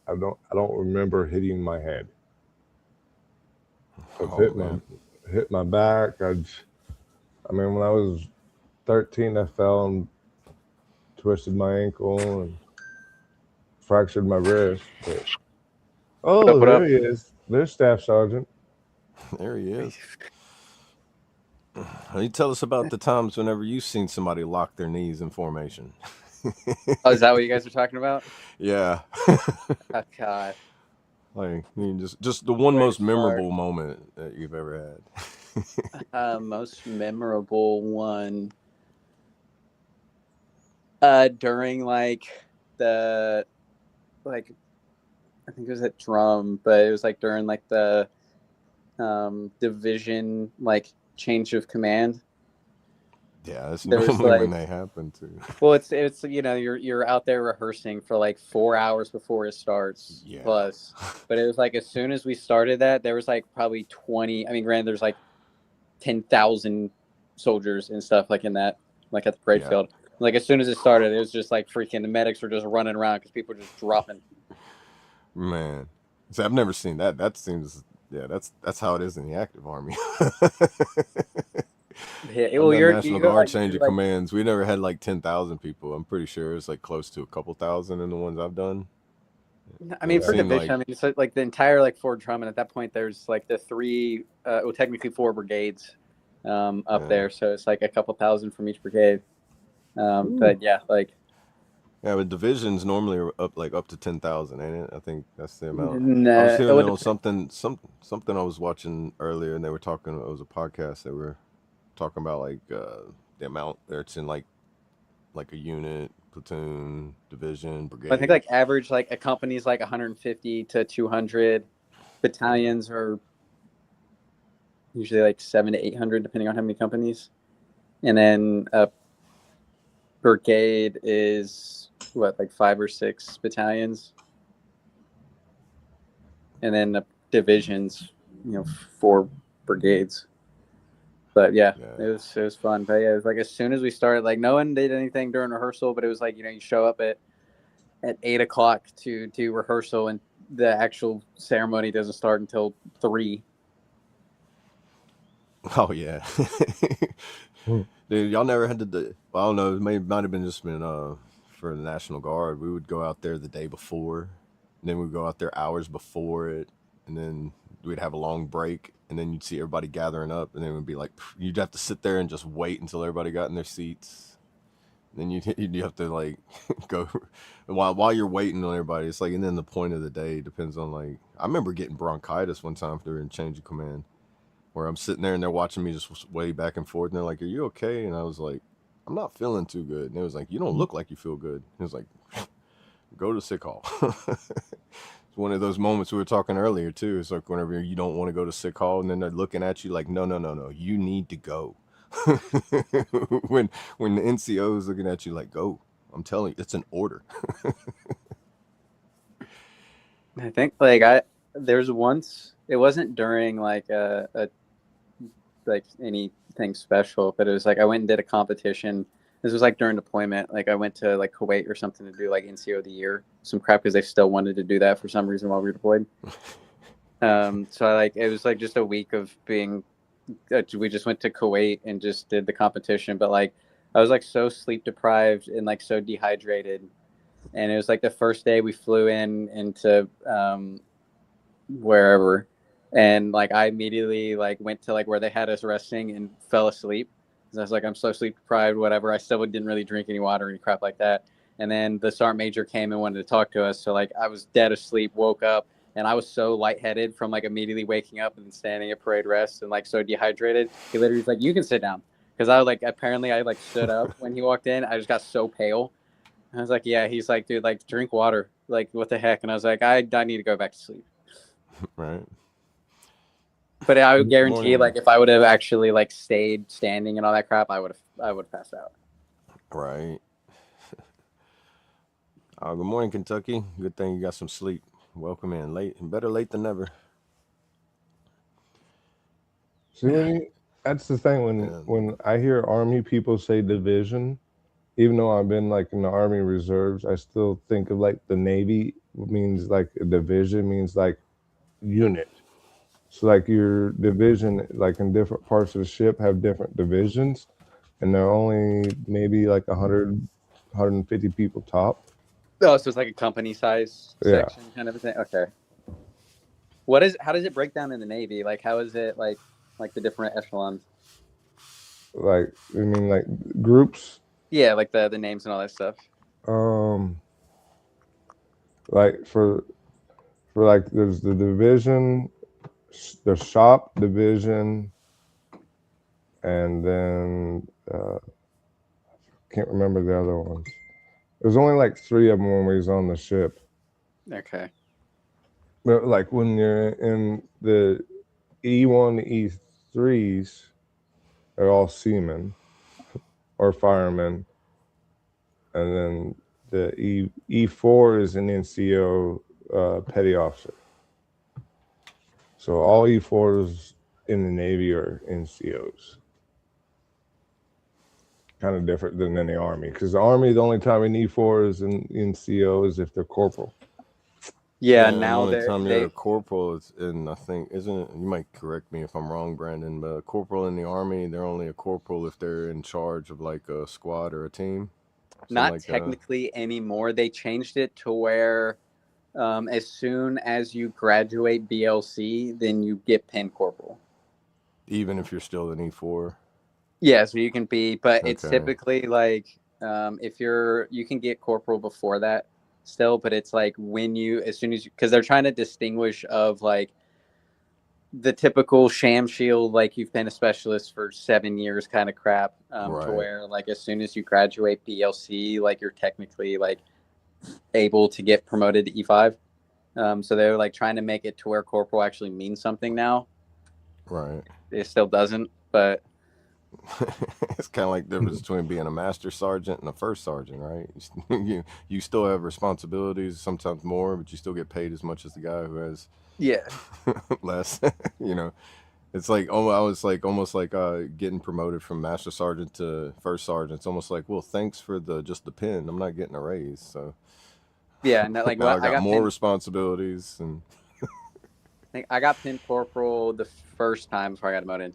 I don't remember hitting my head. I've Oh man, hit my back. I mean, when I was 13, I fell and twisted my ankle and fractured my wrist. But What up? oh, What there up? he is. There's Staff Sergeant. there he is. You tell us about the times whenever you've seen somebody lock their knees in formation. Oh, is that what you guys are talking about? Yeah. Oh God, Like, I mean, just the one where to most start? memorable moment that you've ever had. Most memorable one. During like the like I think it was at drum, but it was like during like the division like change of command. Yeah, that's There was normally when like, they happen too. well, it's you're out there rehearsing for like 4 hours before it starts Yeah. plus, but it was like as soon as we started that there was like probably 20. I mean, granted, there's like 10,000 soldiers and stuff like in that, like at the parade Yeah. field. Like as soon as it started, it was just like freaking the medics were just running around because people were just dropping. Man. See, I've never seen that. That seems, yeah, that's how it is in the active army. Yeah, I've well, done you National go Guard like change through of like, commands. We never had like 10,000 people. I'm pretty sure it's like close to a couple thousand in the ones I've done. I And mean, it for Yeah. seemed division, like, I mean, it's like the entire like Fort Drum, and at that point, there's like the three, well, technically 4 brigades up yeah. there, so it's like a couple thousand from each brigade. Ooh. But yeah, like Yeah, but divisions normally are up to 10,000, ain't it? I think that's the amount. I was no, it hearing it would on something I was watching earlier, and they were talking. It was a podcast. They were talking about like the amount that's in like a unit, platoon, division, I think brigade. like average like a company's like 150 to 200. Battalions are usually like 700 to 800, depending on how many companies. and then a brigade is what, like 5 or 6 battalions, and then the divisions, 4 brigades. But yeah, Yeah. it was fun. But yeah, it was like as soon as we started, like no one did anything during rehearsal, but it was like you show up at 8 o'clock to do rehearsal, and the actual ceremony doesn't start until 3. Oh yeah. Hmm. Dude, y'all never had to do, well, I don't know, might have been just been for the National Guard. We would go out there the day before, and then we'd go out there hours before it, and then we'd have a long break, and then you'd see everybody gathering up, and then it would be like you'd have to sit there and just wait until everybody got in their seats. Then you'd have to like go while you're waiting on everybody. It's like, and then the point of the day depends on, like, I remember getting bronchitis one time during change of command, where I'm sitting there and they're watching me just sway back and forth, and they're like, "Are you okay?" And I was like, "I'm not feeling too good." And it was like, "You don't look like you feel good." It was like, "Go to sick hall." It's one of those moments we were talking earlier too. It's like whenever you don't want to go to sick hall, and then they're looking at you like, "No, no, no, no, you need to go." when the NCO is looking at you like, "Go," I'm telling you, it's an order. I think there's once, it wasn't during like like anything special, but it was like I went and did a competition. This was like during deployment. Like I went to like Kuwait or something to do like NCO of the year, some crap, because they still wanted to do that for some reason while we were deployed. So it was like just a week of being. We just went to Kuwait and just did the competition, but like I was like so sleep deprived and like so dehydrated, and it was like the first day we flew into wherever, and like I immediately like went to like where they had us resting and fell asleep. I was like, I'm so sleep deprived, whatever. I still didn't really drink any water or any crap like that. And then the sergeant major came and wanted to talk to us. So like I was dead asleep, woke up, and I was so lightheaded from like immediately waking up and then standing at parade rest and like so dehydrated. He literally was like, "You can sit down," because I like apparently I like stood up when he walked in. I just got so pale. I was like, "Yeah." He's like, "Dude, like drink water. Like what the heck?" And I was like, I need to go back to sleep." Right. But I would guarantee, Morning. like, if I would have actually like stayed standing and all that crap, I would have passed out. Right. Good morning, Kentucky. Good thing you got some sleep. Welcome in. Better late than never. See, that's the thing Yeah. when I hear Army people say division, even though I've been like in the Army Reserves, I still think of like the Navy means like a division means like unit. So like your division, like in different parts of the ship, have different divisions, and they're only maybe like 100, 150 people top. Oh, so it's like a company size Yeah, section kind of a thing. Okay. How does it break down in the Navy? Like, how is it like the different echelons? like I mean like groups. Yeah, like the names and all that stuff. Um, like for like there's the division, the shop division, and then can't remember the other ones. There's only like 3 of them when we was on the ship. Okay. But like when you're in the E1 to E3s, they're all seamen or firemen, and then the E4 is an NCO petty officer. So all E4s in the Navy are NCOs. Kind of different than in the Army, because the Army, the only time an E4 is an NCO is if they're corporal. Yeah. And the Now only time you're they a corporal is in, I think, isn't it? You might correct me if I'm wrong, Brandon, but a corporal in the Army, they're only a corporal if they're in charge of like a squad or a team. Something not like that. technically anymore. They changed it to where as soon as you graduate BLC, then you get pin corporal. Even if you're still an E4. Yeah, so you can be, but it's Okay. typically like if you can get corporal before that still, but it's like as soon as because they're trying to distinguish of like the typical sham shield, like you've been a specialist for 7 years kind of crap, to Right. where like as soon as you graduate BLC, like you're technically like able to get promoted to E5. So they're like trying to make it to where corporal actually means something now. Right. It still doesn't, but It's kind of like the difference between being a master sergeant and a first sergeant, right? You still have responsibilities, sometimes more, but you still get paid as much as the guy who has Yeah. less. You know, it's like I was like almost like getting promoted from master sergeant to first sergeant. It's almost like, well, thanks for the just the pin. I'm not getting a raise, so Yeah, and like now I what I got got more pinned. responsibilities and I got pinned corporal the first time before I got demoted.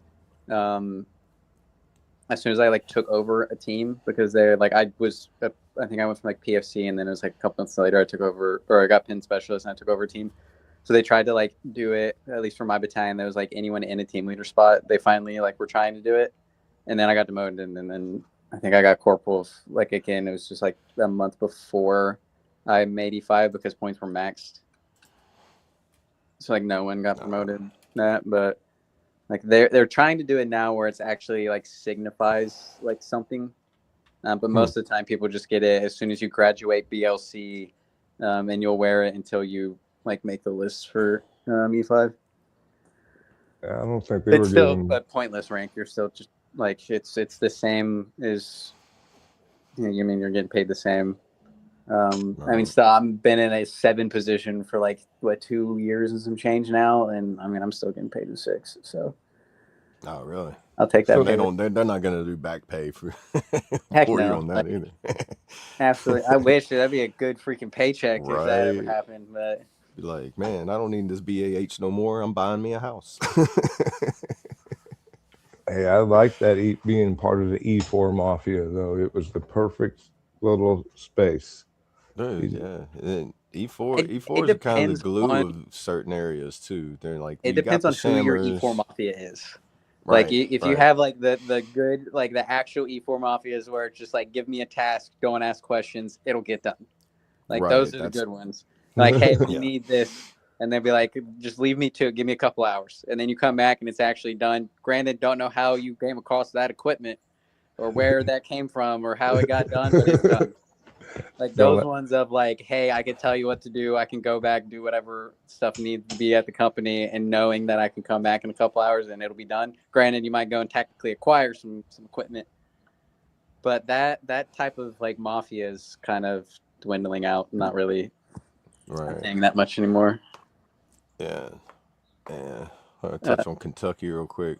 As soon as I like took over a team, because they're like I think I went from like PFC, and then it was like a couple months later I took over, or I got pinned specialist and I took over a team. So they tried to like do it, at least for my battalion. There was like anyone in a team leader spot. They finally like were trying to do it, and then I got demoted, and then I think I got corporal. Like again, it was just like a month before I made E5 because points were maxed. So like no one got promoted that, but like they're trying to do it now where it's actually like signifies like something. But most of the time people just get it as soon as you graduate BLC, and you'll wear it until you like make the list for E5. I don't think they It's were still giving. a pointless rank. You're still just like it's the same as you mean you're getting paid the same. I mean, still, I've been in a 7 position for like 2 years and some change now, and I mean, I'm still getting paid the 6. So, oh really? I'll take that. So They don't. They're not going to do back pay for Heck for you no. on that Like, either. absolutely, I wish that'd be a good freaking paycheck if that ever Right. happened. But Be like, man, I don't need this BAH no more. I'm buying me a house. hey, I like that being part of the E4 mafia though. It was the perfect little space. Dude, yeah. And E4 it E4s are kind of the depends glue on of certain areas too. They're like it you got depends the on who your E4 shammers. mafia is. Like Right, if you right, have like the good like the actual E4 mafias where it's just like give me a task, go and ask questions, it'll get done. Like those right. are the That's good ones. Like, hey, we yeah, need this, and they'll be like, just leave me to it. Give me a couple hours, and then you come back and it's actually done. Granted, don't know how you came across that equipment, or where that came from, or how it got done, but it's done. Like Don't those let, ones of like, hey, I can tell you what to do. I can go back, do whatever stuff needs to be at the company, and knowing that I can come back in a couple hours and it'll be done. Granted, you might go and technically acquire some equipment, but that type of like mafia is kind of dwindling out. Not really right. thing that much anymore. Yeah. Yeah. I'll touch on Kentucky real quick.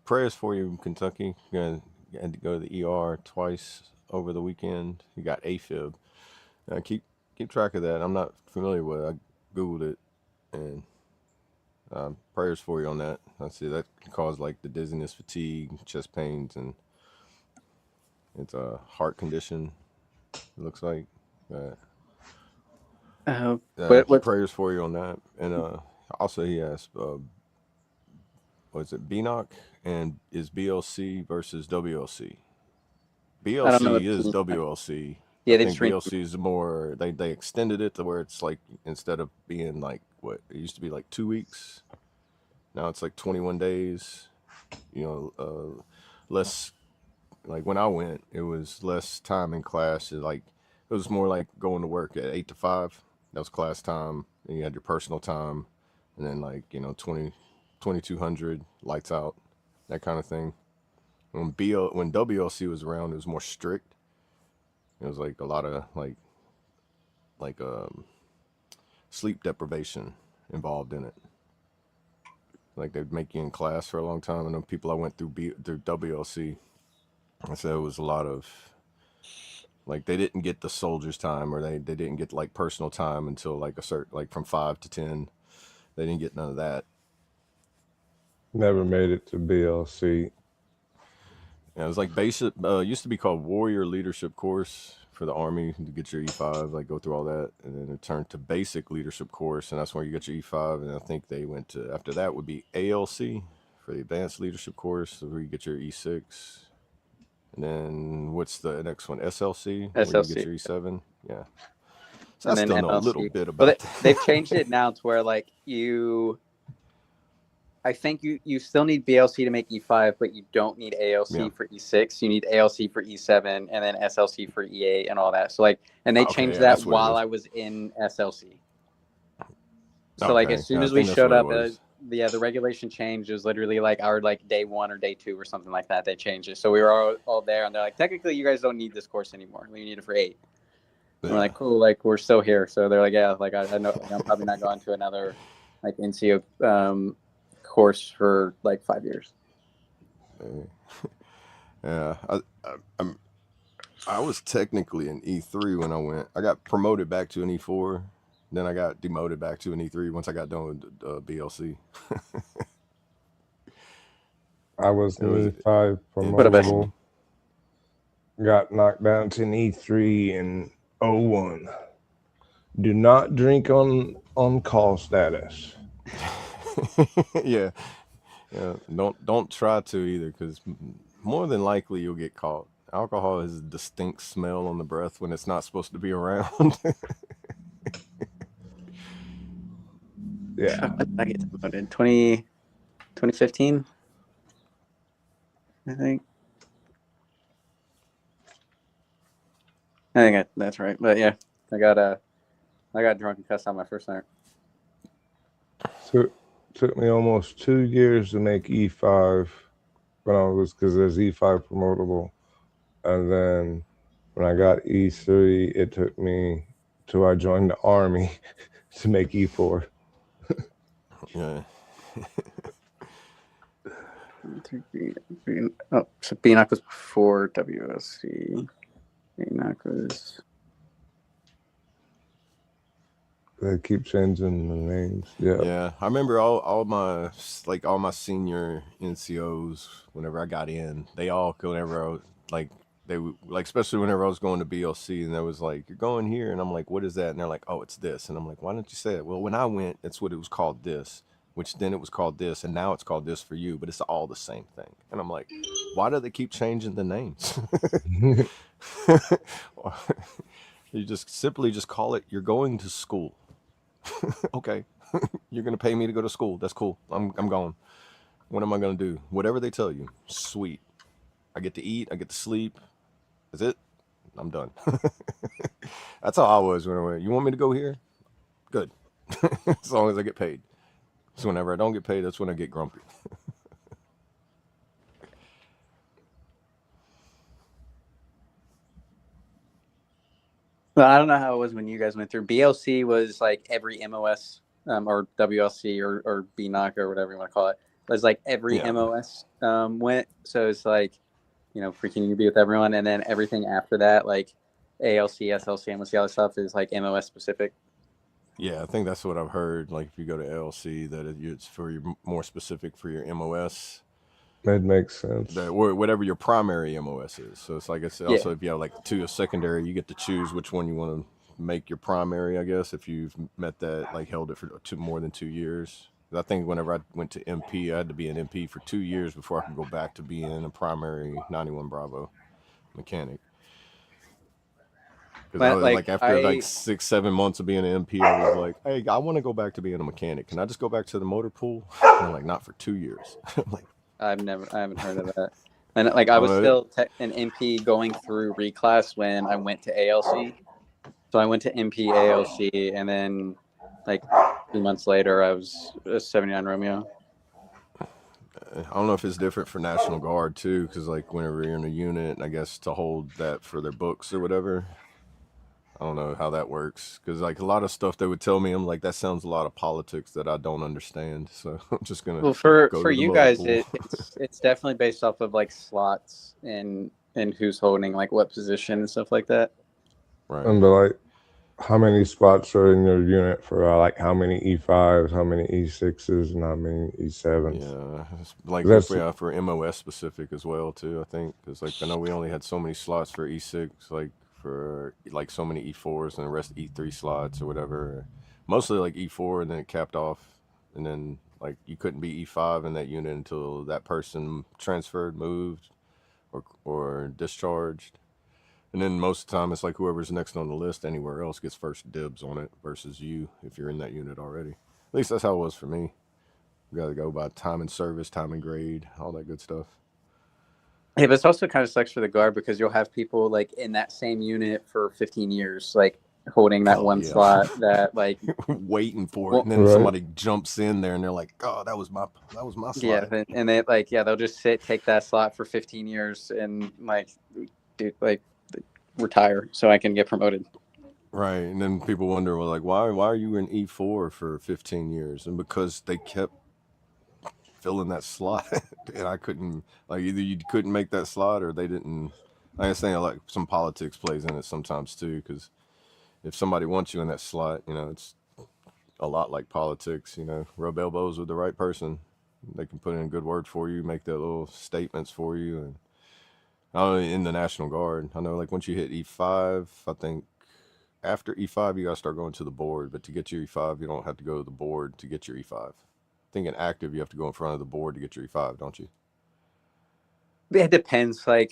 Prayers for you, Kentucky. You had to go to the ER twice over the weekend. You got AFib. Keep track of that. I'm not familiar with it. I googled it, and prayers for you on that. I see that can cause like the dizziness, fatigue, chest pains, and it's a heart condition. It looks like. What Prayers for you on that, and also he asked, was it BNOC and is BLC versus WLC? I don't know BLC what is team. WLC. I Yeah, they think just read. BLC is more. They extended it to where it's like instead of being like what it used to be like 2 weeks, now it's like 21 days. You know, less like when I went, it was less time in class. It was more like going to work at 8 to 5. That was class time. And you had your personal time, and then like 2200 lights out, that kind of thing. When WLC was around, it was more strict. It was like a lot of like sleep deprivation involved in it. Like they'd make you in class for a long time. I know people I went through WLC. I said it was a lot of like they didn't get the soldiers time, or they didn't get like personal time until like a certain like from 5 to 10. They didn't get none of that. never made it to BLC. Yeah, it was like basic. Used to be called Warrior Leadership Course for the Army to get your E5, like go through all that, and then it turned to Basic Leadership Course, and that's where you get your E5. And I think they went to after that would be ALC for the Advanced Leadership Course, so where you get your E6. And then what's the next one? SLC, where you get SLC. your E7. Yeah. So And I then still know a little MLC. bit Well, about that. they've changed it now to where like I think you still need BLC to make E5, but you don't need ALC Yeah. for E6. You need ALC for E7 and then SLC for E8 and all that. So like, and they Okay, changed yeah, that that's what it while is. I was in SLC. So like Okay, as soon yeah, I as we think that's showed what it up, was. the regulation change was literally like our like day 1 or day 2 or something like that. They changed it, so we were all there, and they're like, technically, you guys don't need this course anymore. You need it for 8. And we're like, cool, like we're still here. So they're like, yeah, like I know, like, I'm probably not going to another like NCO course for like 5 years. Yeah, I was technically an E3 when I went. I got promoted back to an E4. Then I got demoted back to an E3 once I got done with BLC. I was It was an E5 What about- promotable. Got knocked down to an E3 in 01. Do not drink on call status. yeah. Don't try to either, because more than likely you'll get caught. Alcohol has a distinct smell on the breath when it's not supposed to be around. Yeah. I get promoted 2015, I think. That's right. But yeah, I got drunk and cussed out my first night. Took me almost 2 years to make E5 when I was, because there's E5 promotable. And then when I got E3, it took me till I joined the Army to make E4. Yeah. Oh, so BNOC was before WSC. BNOC was. They keep changing the names. Yeah. I remember all my senior NCOs, whenever I got in, they all, whenever I was, like, they would, like, especially whenever I was going to BLC, and they was like, you're going here, and I'm like, what is that? And they're like, oh, it's this. And I'm like, why didn't you say it? Well, when I went, that's what it was called, this, which then it was called this, and now it's called this for you, but it's all the same thing. And I'm like, why do they keep changing the names? You just simply just call it, you're going to school. Okay. You're gonna pay me to go to school. That's cool. I'm going. What am I gonna do? Whatever they tell you. Sweet. I get to eat. I get to sleep. That's it. I'm done. That's how I was when I went. You want me to go here? Good. As long as I get paid. So whenever I don't get paid, that's when I get grumpy. Well, I don't know how it was when you guys went through. BLC was like every MOS or WLC or BNOC or whatever you want to call it. It was like every MOS went. So it's like, freaking you be with everyone. And then everything after that, like ALC, SLC, MOC, all that stuff is like MOS specific. Yeah, I think that's what I've heard. Like if you go to LC, that it's for your more specific for your MOS. That makes sense. Or whatever your primary MOS is. So it's like I said, also if you have like 2 secondary, you get to choose which one you want to make your primary, I guess, if you've met that, like held it for more than 2 years. I think whenever I went to MP, I had to be an MP for 2 years before I could go back to being a primary 91 Bravo mechanic. Because like after 6-7 months of being an MP, I was like, hey, I want to go back to being a mechanic. Can I just go back to the motor pool? And they're like, not for 2 years. I'm like, I haven't heard of that. And like I was still an MP going through reclass when I went to ALC. So I went to MP ALC, and then like 3 months later, I was a 79 Romeo. I don't know if it's different for National Guard too, because like whenever you're in a unit, I guess to hold that for their books or whatever. I don't know how that works, because like a lot of stuff they would tell me, I'm like, that sounds a lot of politics that I don't understand. So I'm just gonna. Well, for you guys, it's definitely based off of like slots and who's holding like what position and stuff like that. Right. And like, how many spots are in your unit for like how many E5s, how many E6s, and how many E7s? Yeah, like for MOS specific as well too. I think because like I know we only had so many slots for E6, like for like so many E4s and the rest E3 slots or whatever. Mostly like E4, and then it capped off, and then like you couldn't be E5 in that unit until that person transferred, moved, or discharged. And then most of the time, it's like whoever's next on the list anywhere else gets first dibs on it versus you if you're in that unit already. At least that's how it was for me. You got to go by time and service, time and grade, all that good stuff. Yeah, but it's also kind of sucks for the Guard because you'll have people like in that same unit for 15 years. Like holding that Oh one yeah, slot that like waiting for it, well, and then Right. somebody jumps in there, and they're like, "Oh, that was my yeah, slot." and they like they'll just take that slot for 15 years and like dude like retire so I can get promoted. Right, and then people wonder, well, like, why are you in E4 for 15 years? And because they kept filling that slot, and I couldn't, like, either you couldn't make that slot or they didn't. I understand, like, some politics plays in it sometimes too, because if somebody wants you in that slot, it's a lot like politics. Rub elbows with the right person, they can put in a good word for you, make their little statements for you, and in the National Guard, I know, like, once you hit E5, I think after E5, you got to start going to the board. But to get your E5, you don't have to go to the board to get your E5. I think in active, you have to go in front of the board to get your E5, don't you? It depends. Like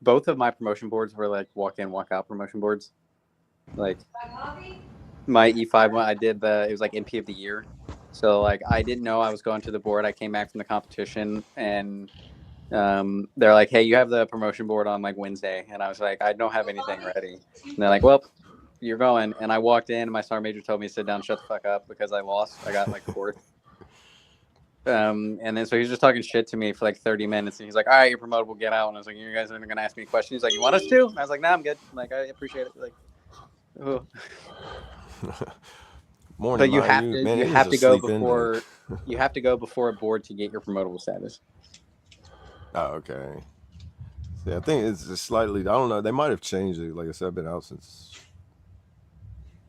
both of my promotion boards were like walk in, walk out promotion boards. Like my E5 one, I did it was like MP of the year. So like I didn't know I was going to the board. I came back from the competition and they're like, hey, you have the promotion board on like Wednesday. And I was like, I don't have anything ready. And they're like, well, you're going. And I walked in and my sergeant major told me to sit down, shut the fuck up because I lost. I got like fourth. And then so he's just talking shit to me for like 30 minutes. And he's like, all right, you're promotable, get out. And I was like, you guys aren't going to ask me a question. He's like, you want us to? And I was like, nah, I'm good. Like, I appreciate it. Like, oh. Morning, But you man. you have to go before you have to go before a board to get your promotable status. Oh, okay. See, I think it's just slightly. I don't know. They might have changed it. Like I said, I've been out since,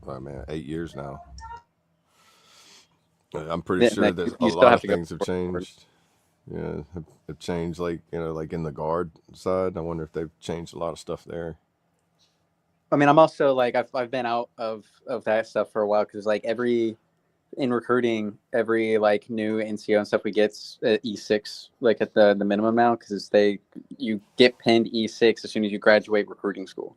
oh man, 8 years now. I'm pretty sure Like, there's a you still lot have of to go things have before a board. changed. Yeah, have changed. Like like in the guard side. I wonder if they've changed a lot of stuff there. I mean, I'm also like I've been out of that stuff for a while because like in recruiting, every like new NCO and stuff we get E6 like at the minimum now because you get pinned E6 as soon as you graduate recruiting school.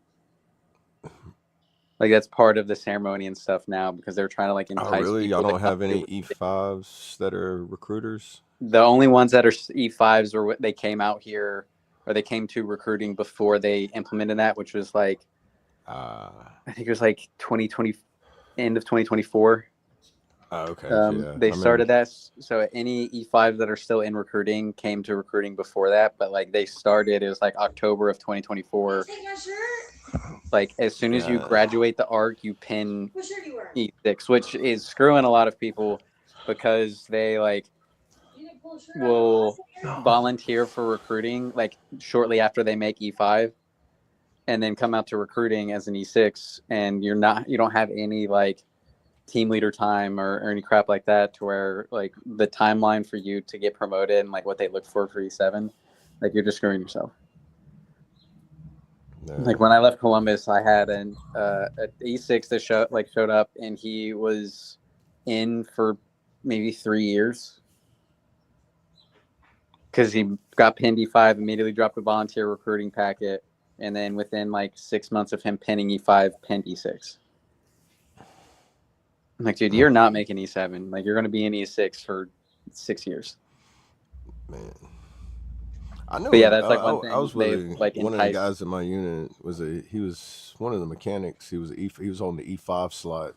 Like that's part of the ceremony and stuff now because they're trying to like Oh, entice really? Y'all people to don't come have any through. E5s that are recruiters? The only ones that are E5s were they came out here or they came to recruiting before they implemented that, which was like I think it was like 2020, end of 2024. Okay. Yeah, They I started remember. that. So any E5s that are still in recruiting came to recruiting before that. But like they started, it was like October of 2024. Like as soon as you Yeah. graduate the ARC, you pin E6, which is screwing a lot of people because they like will volunteer for recruiting like shortly after they make E5 and then come out to recruiting as an E6 and you don't have any like team leader time or any crap like that to where like the timeline for you to get promoted and like what they look for E7, like you're just screwing yourself. Yeah. Like when I left Columbus, I had an E6 that showed up and he was in for maybe 3 years because he got pinned E5, immediately dropped a volunteer recruiting packet, and then within like 6 months of him pinning E5, pinned E6. I'm like, dude, you're not making E7. Like, you're going to be in E6 for 6 years. Man, I know. But yeah, that's like one thing. I was with like one of the enticed. guys in my unit. He was one of the mechanics. He was on the E5 slot,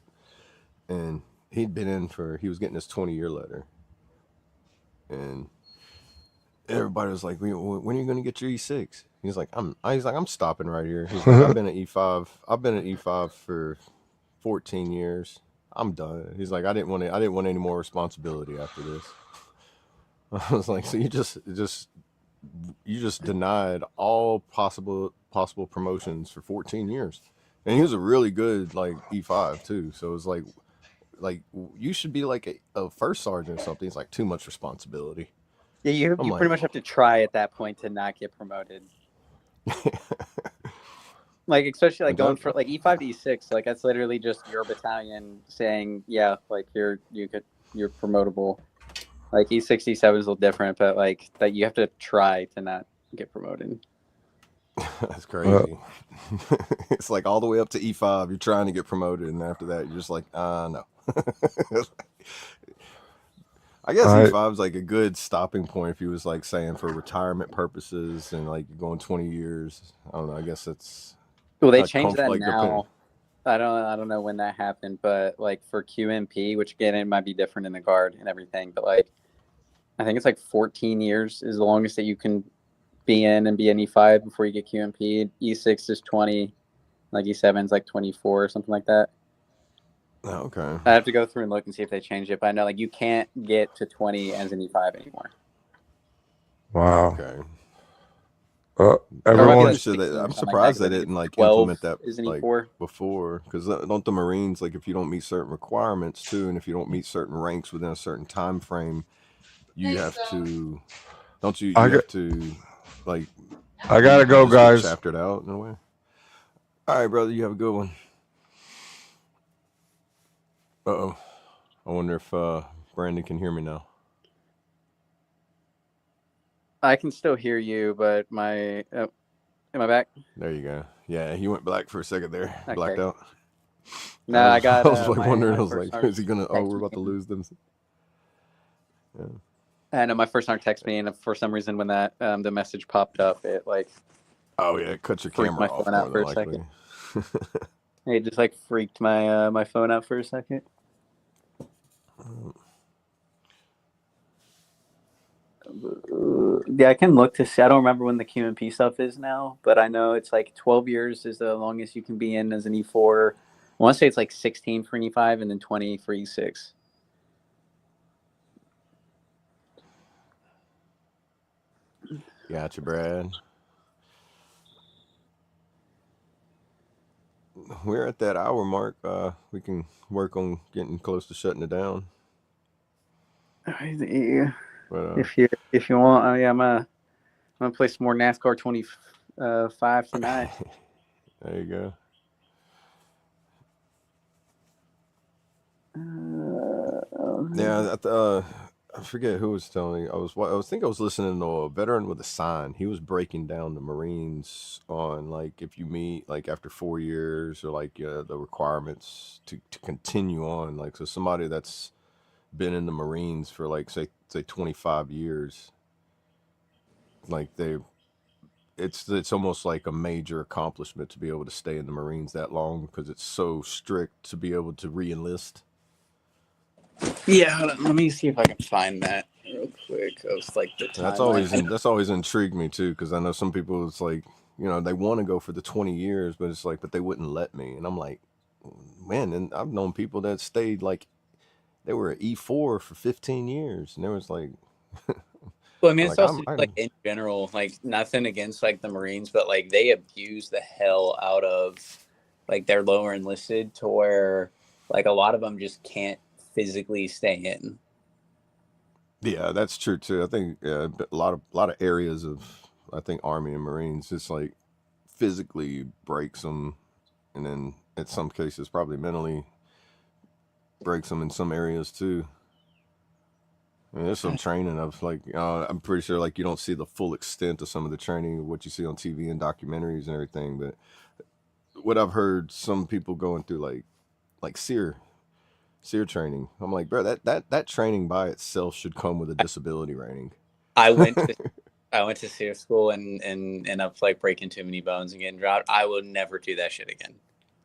and he'd been in he was getting his 20-year letter, and everybody was like, when are you going to get your E6? He's like, I'm stopping right here. He's like, I've been at E5 for 14 years. I'm done. He's like, I didn't want any more responsibility after this. I was like, so you just denied all possible promotions for 14 years. And he was a really good like E5 too. So it was like you should be like a first sergeant or something. It's like too much responsibility. Yeah, you pretty much have to try at that point to not get promoted. Like especially like going for like E5 to E6, like that's literally just your battalion saying, yeah, like you're promotable. Like E6, E7 is a little different, but like that you have to try to not get promoted. That's crazy. It's like all the way up to E5, you're trying to get promoted, and after that, you're just like, no. I guess E5 is like a good stopping point if you was like saying for retirement purposes and like you're going 20 years. I don't know. I guess it's. Well, they changed that now. I don't know when that happened, but like for QMP, which again it might be different in the Guard and everything, but like I think it's like 14 years is the longest that you can be in and be an E5 before you get QMP. E6 is 20, like E7 is like 24 or something like that. Okay. I have to go through and look and see if they changed it, but I know like you can't get to 20 as an E5 anymore. Wow. Okay. Or it might be Everyone. like Sure 16 or I'm something like that, surprised 'cause I they think didn't it's like 12 implement that is an like E4. before, because don't the Marines, like if you don't meet certain requirements too, and if you don't meet certain ranks within a certain time frame, you have to, don't you? I You got. have to, like, I you gotta you go, just get guys. chaptered out in a way. All right, brother, you have a good one. Uh-oh. I wonder if Brandon can hear me now. I can still hear you, but my am I back? There you go. Yeah, he went black for a second there. Okay. Blacked out. No, I got I was like my wondering. I was first like, sergeant is he gonna? Oh, text we're about to me. lose them. Yeah. I know my first sergeant text me, and for some reason when that the message popped up, it like Oh yeah, cut your freaked my camera off phone more out for than a second. likely. It just like freaked my my phone out for a second. Yeah, I can look to see. I don't remember when the QMP stuff is now, but I know it's like 12 years is the longest you can be in as an E4. I want to say it's like 16 for an E5 and then 20 for E6. Gotcha, Brad. We're at that hour mark. We can work on getting close to shutting it down. Yeah. But If you want, yeah, I'm gonna play some more NASCAR 25 tonight. there you go. Yeah, I forget who was telling me. I was listening to a veteran with a sign. He was breaking down the Marines on like if you meet like after 4 years or like the requirements to continue on. Like so somebody that's been in the Marines for like say 25 years, like it's almost like a major accomplishment to be able to stay in the Marines that long because it's so strict to be able to re-enlist. Yeah, hold on. Let me see if I can find that real quick. It was like the timeline. That's always intrigued me too because I know some people it's like they want to go for the 20 years but it's like but they wouldn't let me and I'm like man, and I've known people that stayed like they were at E4 for 15 years and there was like Well, I mean, I'm it's like also just, like I'm in general, like nothing against like the Marines, but like they abuse the hell out of like their lower enlisted to where like a lot of them just can't physically stay in. yeah, that's true too. I think a lot of areas of I think Army and Marines just like physically breaks them, and then in some cases probably mentally breaks them in some areas too. I mean, there's some training of like I'm pretty sure like you don't see the full extent of some of the training what you see on TV and documentaries and everything, but what I've heard some people going through like SEER training. I'm like, bro, that training by itself should come with a disability rating. I went to I went to SEER school and end up like breaking too many bones and getting dropped. I will never do that shit again.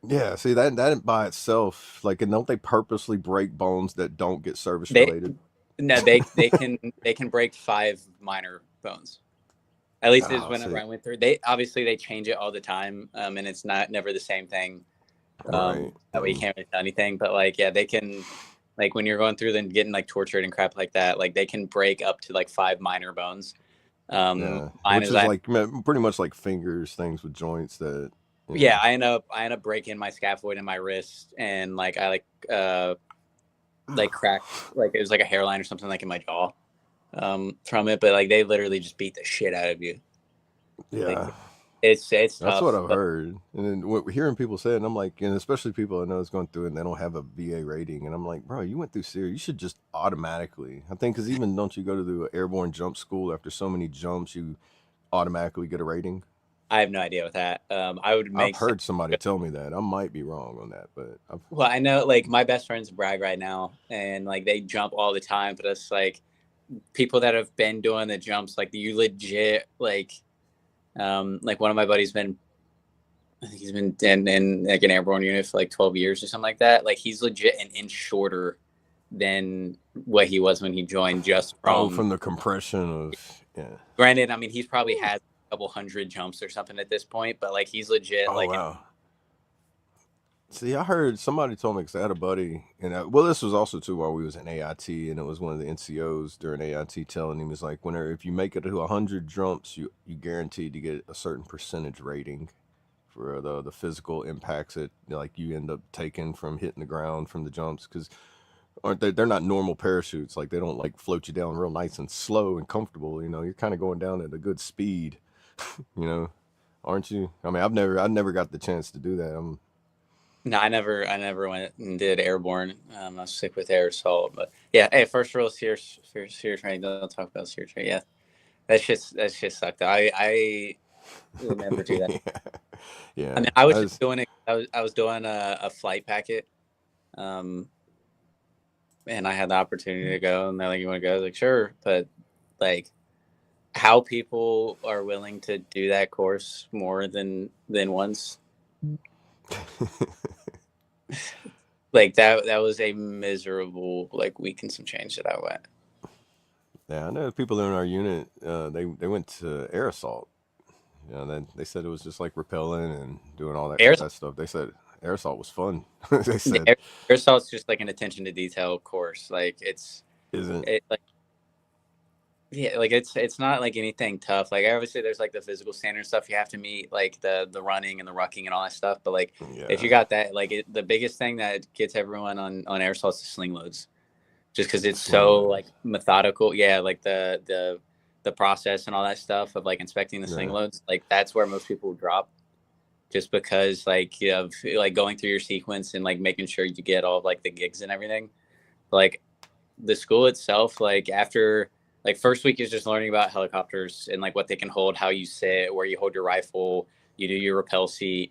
Yeah, see that by itself, like, and don't they purposely break bones that don't get service They related? no, they can break 5 minor bones. At least is Oh, whenever see, I went through. They obviously change it all the time, and it's never the same thing. right. That way you can't really tell anything. But like, yeah, they can like when you're going through and getting like tortured and crap like that. Like they can break up to like 5 minor bones. Yeah, Mine which is is like pretty much like fingers, things with joints that. yeah. I end up breaking my scaphoid in my wrist, and like I like cracked like it was like a hairline or something like in my jaw from it. But like they literally just beat the shit out of you. Like Yeah, it's that's what tough. I've But heard, and then hearing people say it, and I'm like, and especially people I know is going through it and they don't have a VA rating, and I'm like, bro, you went through SEER, you should just automatically. I think because even don't you go to the airborne jump school after so many jumps, you automatically get a rating. I have no idea with that. I would I've make sense. heard somebody tell me that. I might be wrong on that, but Well, I know like my best friends brag right now and like they jump all the time, but it's like people that have been doing the jumps, like you legit like one of my buddies been I think he's been in like an airborne unit for like 12 years or something like that. Like he's legit an inch shorter than what he was when he joined, just from the compression of Granted, I mean he's probably had a couple hundred jumps or something at this point, but like he's legit wow. See, I heard somebody told me, because I had a buddy, and this was also too while we was in AIT, and it was one of the NCOs during AIT telling him, was like, if you make it to 100 jumps, you guaranteed to get a certain percentage rating for the physical impacts that like you end up taking from hitting the ground from the jumps, because they're not normal parachutes. Like they don't like float you down real nice and slow and comfortable. You're kind of going down at a good speed. Aren't you? I mean, I never got the chance to do that. No, I never went and did airborne. I was sick with air assault, but yeah. Hey, first rule of SEER training. Don't talk about SEER training. Yeah, that shit sucked. I would never do that. Yeah. I mean, I was just doing it. I was doing a flight packet, and I had the opportunity to go, and they're like, "You want to go?" I was like, "Sure," but like, how people are willing to do that course more than once. Like that was a miserable like week and some change that I went. Yeah, I know people in our unit, they went to air assault. Then they said it was just like rappelling and doing all that stuff. They said air assault was fun. They said air assault's just like an attention to detail course. Like it's not like anything tough. Like obviously there's like the physical standard stuff you have to meet, like the running and the rucking and all that stuff. But like if you got that, like the biggest thing that gets everyone on air assault is sling loads, just because it's so like methodical. Yeah, like the process and all that stuff of like inspecting the sling loads. Like that's where most people drop, just because like you have like going through your sequence and like making sure you get all of, like the gigs and everything. Like the school itself, like after. Like first week is just learning about helicopters and like what they can hold, how you sit, where you hold your rifle, you do your rappel seat.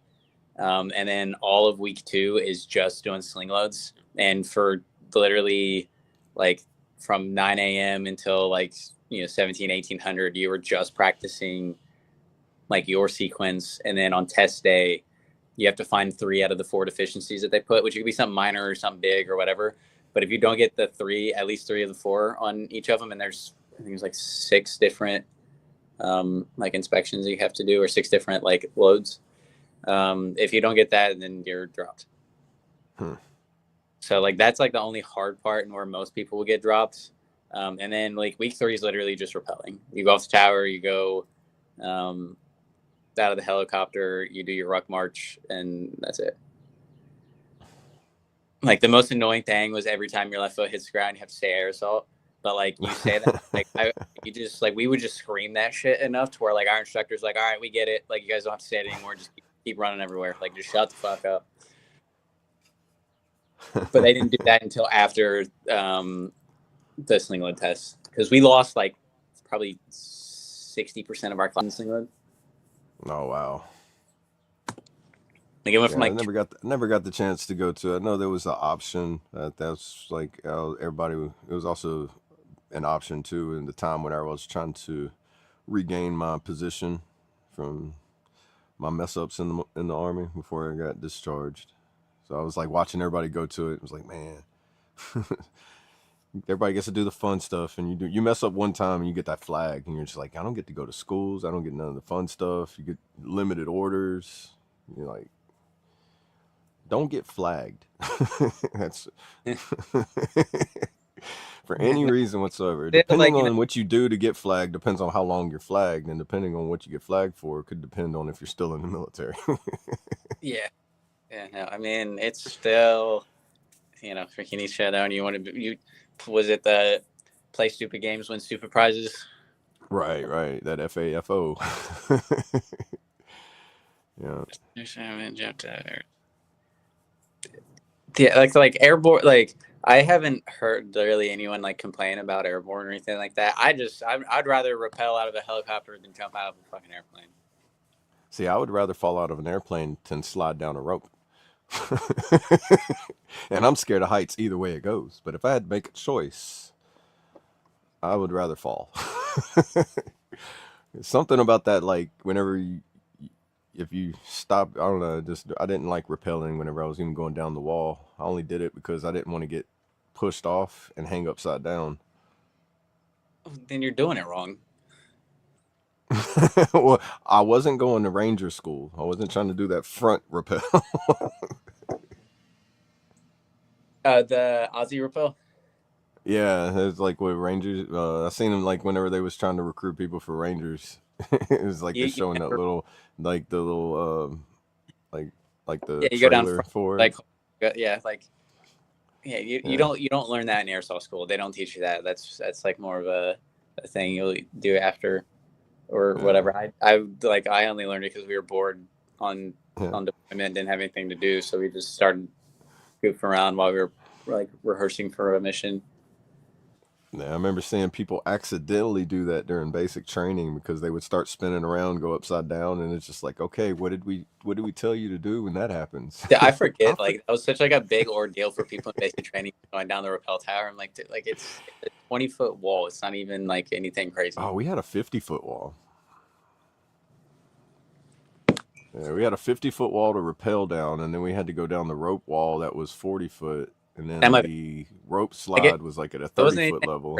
And then all of week 2 is just doing sling loads. And for literally like from 9 a.m. until like, 17, 1800, you were just practicing like your sequence. And then on test day, you have to find 3 out of the 4 deficiencies that they put, which could be something minor or something big or whatever. But if you don't get the 3, at least 3 of the 4 on each of them, and I think it's like 6 different like inspections you have to do, or 6 different like loads. If you don't get that, then you're dropped. So like that's like the only hard part, and where most people will get dropped. And then like week 3 is literally just rappelling. You go off the tower, you go out of the helicopter, you do your ruck march, and that's it. Like the most annoying thing was every time your left foot hits the ground, you have to say air assault. But like you say that, like we would just scream that shit enough to where like our instructor's like, all right, we get it. Like you guys don't have to say it anymore. Just keep running everywhere. Like just shut the fuck up. But they didn't do that until after the sling load test, because we lost like probably 60% of our class in sling load. Oh wow. Like it went from like I never got the chance to go to. I know there was an option. That's like everybody. It was also an option too in the time when I was trying to regain my position from my mess ups in the Army before I got discharged. So I was like watching everybody go to it. It was like, man, everybody gets to do the fun stuff, and you mess up one time and you get that flag, and you're just like, I don't get to go to schools. I don't get none of the fun stuff. You get limited orders. You're like, don't get flagged. That's for any reason whatsoever. Depending on what you do to get flagged depends on how long you're flagged, and depending on what you get flagged for, it could depend on if you're still in the military. Yeah. No, I mean it's still, freaking each other, and you want to was it the play stupid games, win stupid prizes? Right. That F.O.B. Yeah. Yeah, like airborne, like I haven't heard really anyone like complain about airborne or anything like that. I'd rather rappel out of a helicopter than jump out of a fucking airplane. See, I would rather fall out of an airplane than slide down a rope. And I'm scared of heights either way it goes. But if I had to make a choice, I would rather fall. Something about that, like whenever if you stop, I don't know, just I didn't like rappelling whenever I was even going down the wall. I only did it because I didn't want to get pushed off and hang upside down. Then you're doing it wrong. Well, I wasn't going to ranger school. I wasn't trying to do that front rappel. The Aussie rappel. Yeah, it's like with rangers. I seen them like whenever they was trying to recruit people for rangers. It was like they're You showing that never, little, like the little, like the yeah, you go down trailer front, for it. like yeah, like yeah, you Yeah, don't learn that in airsoft school. They don't teach you that. That's like more of a thing you'll do after or yeah, whatever. I only learned it because we were bored on yeah. deployment, didn't have anything to do, so we just started goofing around while we were like rehearsing for a mission. Yeah, I remember seeing people accidentally do that during basic training because they would start spinning around, go upside down, and it's just like, okay, what did we tell you to do when that happens? Yeah, I forget. Like that was such like a big ordeal for people in basic training going down the rappel tower. I'm like, dude, like it's a 20-foot wall. It's not even like anything crazy. Oh, we had a 50-foot wall. Yeah, we had a 50-foot wall to rappel down, and then we had to go down the rope wall that was 40 foot, and That then might the rope like it. slide was like at a It wasn't 30-foot anything level.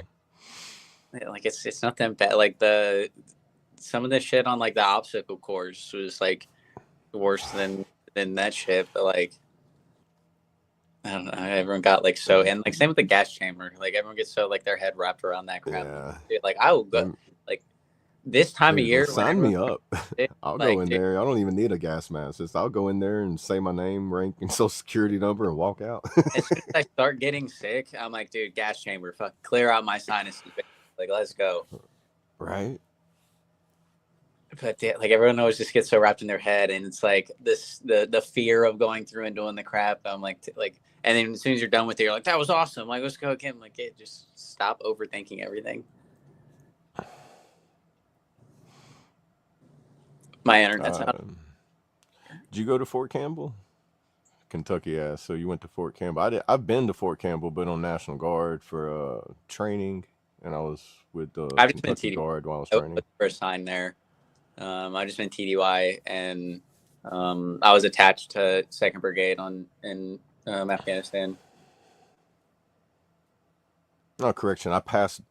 like it's not that bad. Like some of the shit on like the obstacle course was like worse than that shit. But like I don't know, everyone got like so, and like same with the gas chamber. Like everyone gets so like their head wrapped around that crap. Yeah. Dude, like I will go Um, like this time of Dude, year well, when sign me everyone's up. sick, I'll go like in dude, there. I don't even need a gas mask. Just I'll go in there and say my name, rank, and social security number and walk out. as soon as I start getting sick, I'm like, dude, gas chamber, fuck, clear out my sinuses. Like, let's go. Right? But like everyone always just gets so wrapped in their head, and it's like the fear of going through and doing the crap. I'm like, and then as soon as you're done with it, you're like, that was awesome. Like, let's go again. Like, just stop overthinking everything. My internet's out. Did you go to Fort Campbell? Kentucky ass. So you went to Fort Campbell. I've been to Fort Campbell, but on National Guard for training, and I was with the I've just been Kentucky TDY. Guard while I was I was training. first sign there. I've just been TDY, and I was attached to 2nd Brigade in Afghanistan. No, correction. I passed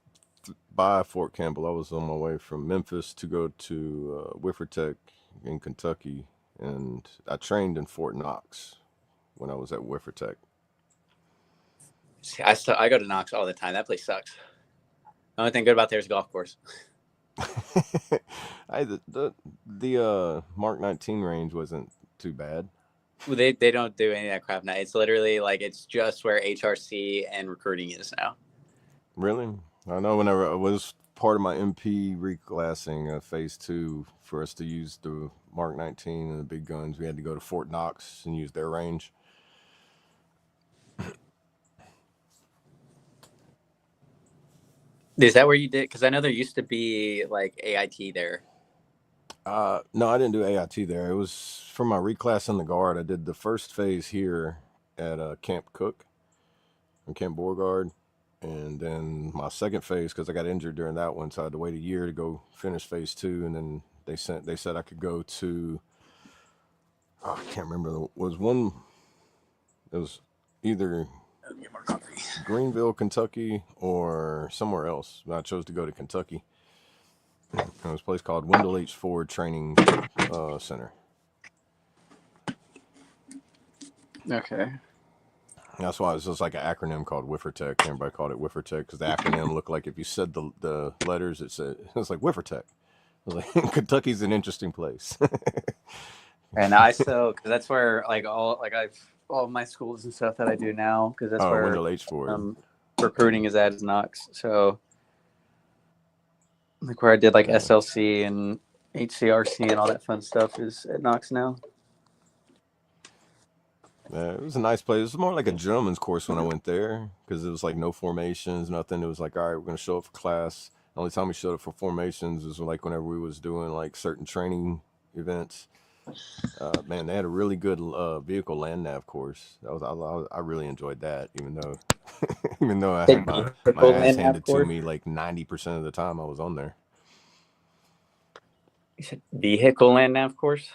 by Fort Campbell. I was on my way from Memphis to go to Wiffertech in Kentucky, and I trained in Fort Knox when I was at Wiffertech. See, I go to Knox all the time. That place sucks. The only thing good about there is a golf course. The Mark 19 range wasn't too bad. Well, they don't do any of that crap now. It's literally like it's just where HRC and recruiting is now. Really? I know whenever I was part of my MP reclassing phase 2 for us to use the Mark 19 and the big guns, we had to go to Fort Knox and use their range. Is that where you did? Because I know there used to be like AIT there. No, I didn't do AIT there. It was for my reclass in the Guard. I did the first phase here at Camp Cook and Camp Beauregard. And then my second phase, because I got injured during that one, so I had to wait a year to go finish phase 2. And then they said I could go to, I can't remember. It was either Greenville, Kentucky, or somewhere else. I chose to go to Kentucky. It was a place called Wendell H. Ford Training Center. Okay. That's why it's just like an acronym called Wiffertech. Everybody called it Wiffertech because the acronym looked like if you said the letters, it's like Wiffertech. I was like, Kentucky's an interesting place. And I still, because that's where like all of my schools and stuff that I do now, because that's where Wendell H. Ford. Recruiting is at Knox. So like where I did like SLC and HCRC and all that fun stuff is at Knox now. It was a nice place. It was more like a gentleman's course when I went there because it was like no formations, nothing. It was like, all right, we're going to show up for class. The only time we showed up for formations was like whenever we was doing like certain training events. Man, they had a really good vehicle land nav course. I really enjoyed that, even though I had my ass handed to me like 90% of the time I was on there. You said vehicle land nav course?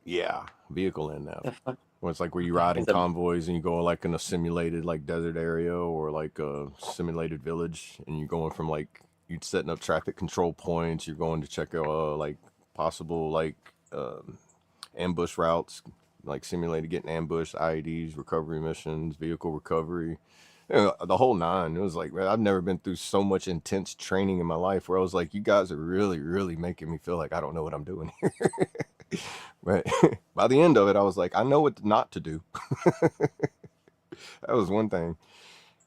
Yeah, vehicle in nav. The fuck? Well, it's like where you What the heck ride in is a convoys and you go like in a simulated like desert area or like a simulated village, and you're going from like you're setting up traffic control points. You're going to check out like possible like ambush routes, like simulated getting ambushed, IEDs, recovery missions, vehicle recovery. You know, the whole nine. It was like, man, I've never been through so much intense training in my life where I was like, you guys are really, really making me feel like I don't know what I'm doing here. But by the end of it, I was like, I know what not to do. That was one thing.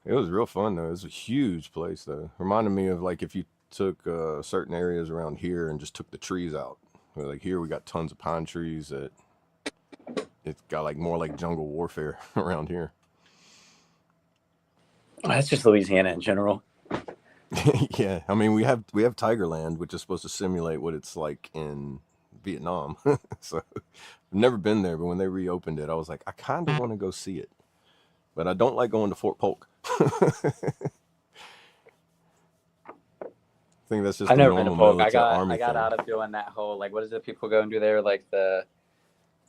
It was real fun though. It was a huge place though. Reminded me of like if you took certain areas around here and just took the trees out. Like here, we got tons of pine trees that it's got like more like jungle warfare around here. That's just Louisiana in general. Yeah, I mean we have Tigerland, which is supposed to simulate what it's like in Vietnam. So I've never been there, but when they reopened it, I was like, I kind of want to go see it, but I don't like going to Fort Polk. I think that's just I've the never been to normal Polk. military army I got thing. out of doing that whole like what is it people go and do there like the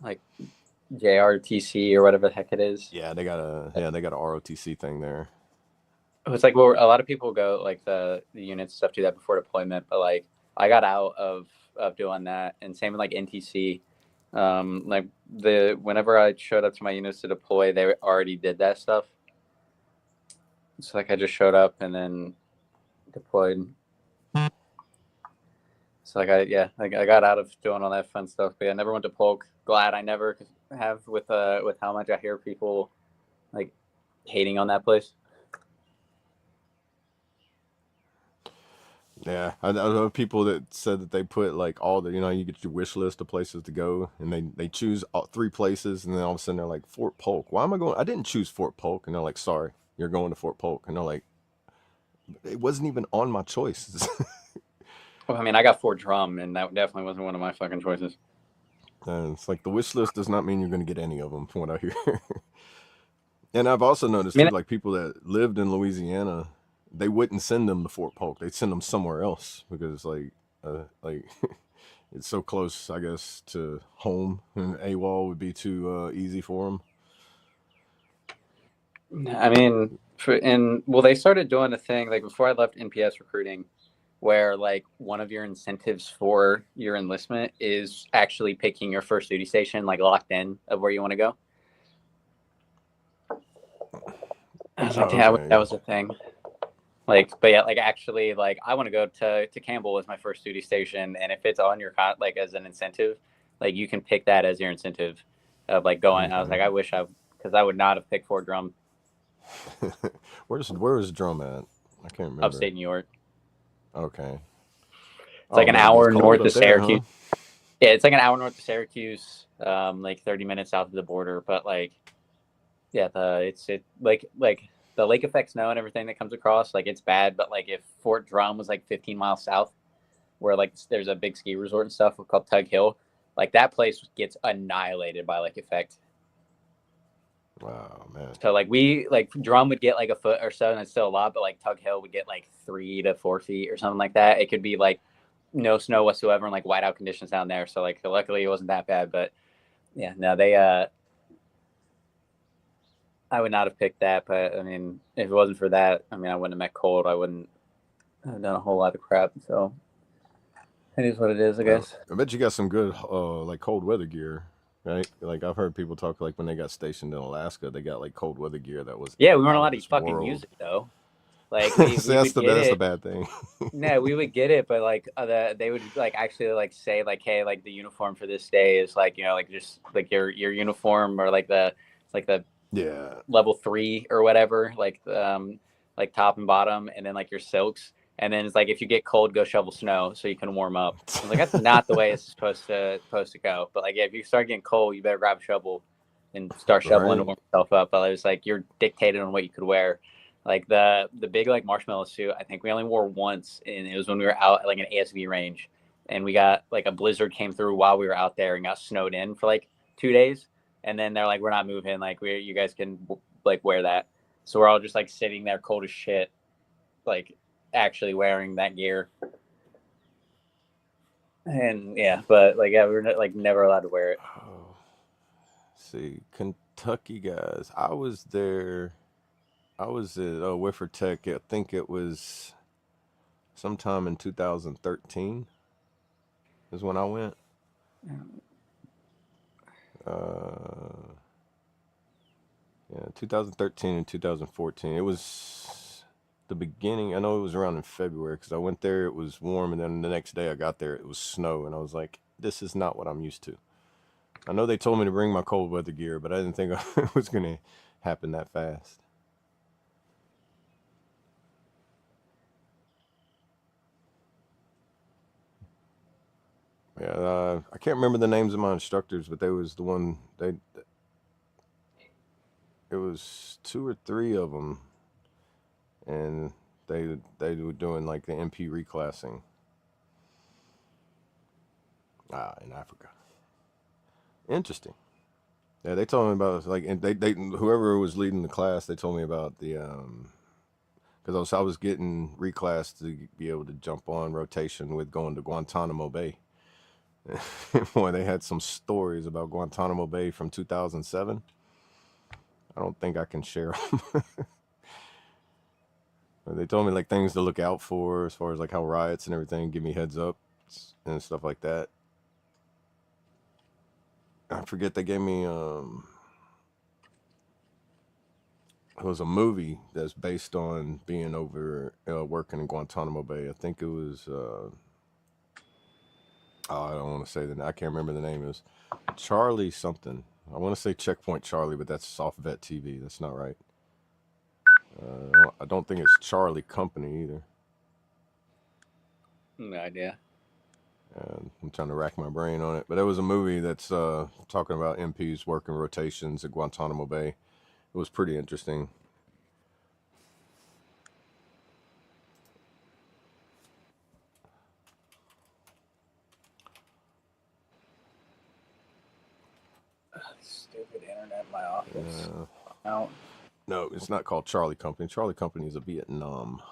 like JRTC or whatever the heck it is. Yeah, they got a ROTC thing there. It's like well, a lot of people go like the units stuff do that before deployment, but like I got out of doing that, and same with like NTC. Like whenever I showed up to my units to deploy, they already did that stuff. So like I just showed up and then deployed. So like I got out of doing all that fun stuff, but I never went to Polk. Glad I never have with how much I hear people like hating on that place. Yeah, I know people that said that they put like all the, you get your wish list of places to go, and they choose three places, and then all of a sudden they're like, Fort Polk. Why am I going? I didn't choose Fort Polk, and they're like, sorry, you're going to Fort Polk, and they're like, it wasn't even on my choice. Well, I mean, I got Fort Drum, and that definitely wasn't one of my fucking choices. And it's like the wish list does not mean you're going to get any of them, from what I hear. And I've also noticed I mean, too, like people that lived in Louisiana, they wouldn't send them to Fort Polk. They'd send them somewhere else because like it's so close, I guess, to home, and AWOL would be too easy for them. I mean, they started doing a thing like before I left NPS recruiting, where like one of your incentives for your enlistment is actually picking your first duty station, like locked in of where you want to go. I was like, Okay. that was a thing. Like, but yeah, like actually, like I want to go to Campbell as my first duty station, and if it's on your like as an incentive, like you can pick that as your incentive of like going. Okay. I was like, I wish because I would not have picked Fort Drum. Where is Drum at? I can't remember. Upstate New York. Okay. It's like an man, hour it's cold north up of there, Syracuse. huh? Yeah, it's like an hour north of Syracuse, like 30 minutes south of the border. But like, yeah, like the lake effect snow and everything that comes across, like it's bad. But like if Fort Drum was like 15 miles south, where like there's a big ski resort and stuff called Tug Hill, like that place gets annihilated by lake effect. Wow, man. So like Drum would get like a foot or so, and it's still a lot. But like Tug Hill would get like 3 to 4 feet or something like that. It could be like no snow whatsoever and like whiteout conditions down there. So like luckily it wasn't that bad. But yeah, no, I would not have picked that. But I mean, if it wasn't for that, I mean, I wouldn't have met cold. I wouldn't have done a whole lot of crap. So it is what it is, I guess. I bet you got some good like cold weather gear, right? Like I've heard people talk like when they got stationed in Alaska, they got like cold weather gear that was Yeah, we weren't out allowed of to this fucking world. use it though. Like See, we that's would get the it. bad thing. No, we would get it, but like they would like actually like say like, hey, like the uniform for this day is like like just like your uniform or like the Yeah. level 3 or whatever, like like top and bottom, and then like your silks, and then it's like if you get cold, go shovel snow so you can warm up. I was like, that's not the way it's supposed to go. But like, yeah, if you start getting cold, you better grab a shovel and start shoveling to Right. warm yourself up. But it was like you're dictated on what you could wear. Like the big like marshmallow suit, I think we only wore once, and it was when we were out at like an ASV range, and we got like a blizzard came through while we were out there and got snowed in for like 2 days, and then they're like, we're not moving, like you guys can like wear that. So we're all just like sitting there cold as shit, like actually wearing that gear. And yeah, but like yeah, we were like never allowed to wear it. Oh, see, Kentucky guys. I was there. I was at Wiffer Tech. I think it was sometime in 2013 is when I went. Yeah, 2013 and 2014. It was the beginning. I know it was around in February because I went there. It was warm, and then the next day I got there, it was snow, and I was like, "This is not what I'm used to." I know they told me to bring my cold weather gear, but I didn't think it was gonna happen that fast. Yeah, I can't remember the names of my instructors, but they was the one they. It was two or three of them, and they were doing like the MP reclassing. In Africa. Interesting. Yeah, they told me about like, and they whoever was leading the class, they told me about the because I was getting reclassed to be able to jump on rotation with going to Guantanamo Bay. Boy, they had some stories about Guantanamo Bay from 2007. I don't think I can share them. They told me like things to look out for as far as like how riots and everything, give me heads up and stuff like that. I forget they gave me it was a movie that's based on being over working in Guantanamo Bay. I think it was I don't want to say the I can't remember the name. It was Charlie something. I want to say Checkpoint Charlie, but that's off Vet TV. That's not right. I don't think it's Charlie Company either. No idea. I'm trying to rack my brain on it, but it was a movie that's talking about MPs working rotations at Guantanamo Bay. It was pretty interesting. Stupid internet in my office. No. No, it's not called Charlie Company. Charlie Company is a Vietnam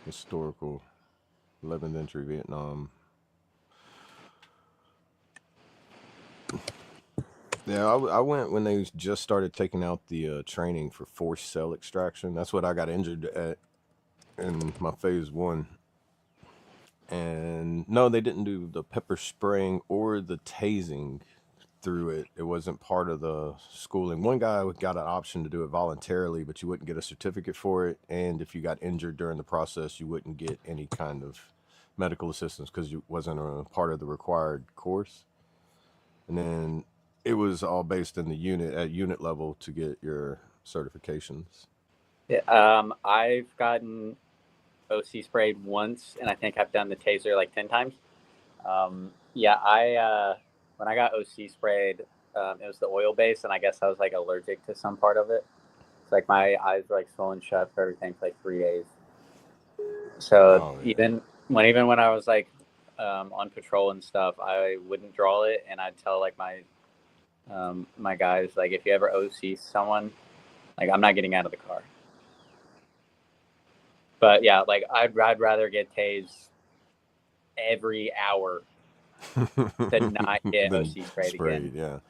historical 11th century Vietnam. Yeah, I went when they just started taking out the training for forced cell extraction. That's what I got injured at in my phase 1. And no, they didn't do the pepper spraying or the tasing through it. It wasn't part of the schooling. One guy got an option to do it voluntarily, but you wouldn't get a certificate for it. And if you got injured during the process, you wouldn't get any kind of medical assistance because you wasn't a part of the required course. And then it was all based in the unit at unit level to get your certifications. Yeah, I've gotten OC sprayed once, and I think I've done the taser like 10 times. Yeah, when I got OC sprayed, it was the oil base, and I guess I was like allergic to some part of it. It's like my eyes were like swollen shut for everything for like 3 days. So even when I was like on patrol and stuff, I wouldn't draw it, and I'd tell like my guys, like, if you ever OC someone, like, I'm not getting out of the car. But yeah, like I'd rather get tased every hour than not get OC sprayed again.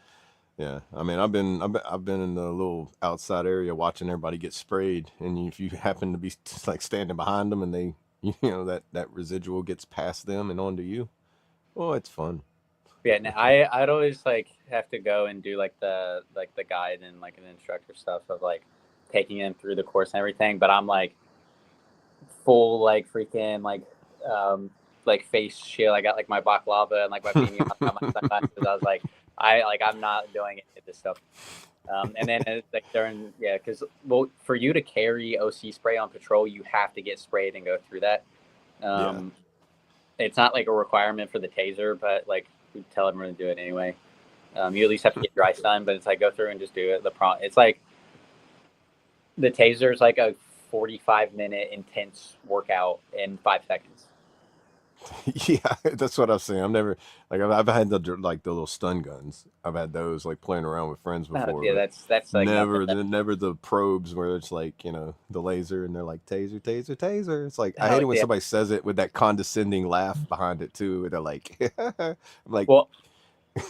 Yeah. I mean, I've been in the little outside area watching everybody get sprayed, and if you happen to be like standing behind them and they, that residual gets past them and onto you, well, it's fun. Yeah, and I'd always like have to go and do like the guide and like an instructor stuff of like taking them through the course and everything. But I'm like full like freaking like face shield. I got like my baklava and like my beanie on, my sunglasses. I was like, I'm not doing any of this stuff. And then it's like because for you to carry OC spray on patrol, you have to get sprayed and go through that. It's not like a requirement for the taser, but like we tell everyone to do it anyway. You at least have to get dry stun, but it's like go through and just do it. It's like the taser is like a 45-minute intense workout in 5 seconds. Yeah, that's what I'm saying. I'm never like I've had the little stun guns. I've had those like playing around with friends before, Yeah, but that's like nothing. never the probes where it's like the laser and they're like taser, taser, taser. It's like I Oh hate it when yeah. somebody says it with that condescending laugh behind it too. And they're like, I'm like, Well,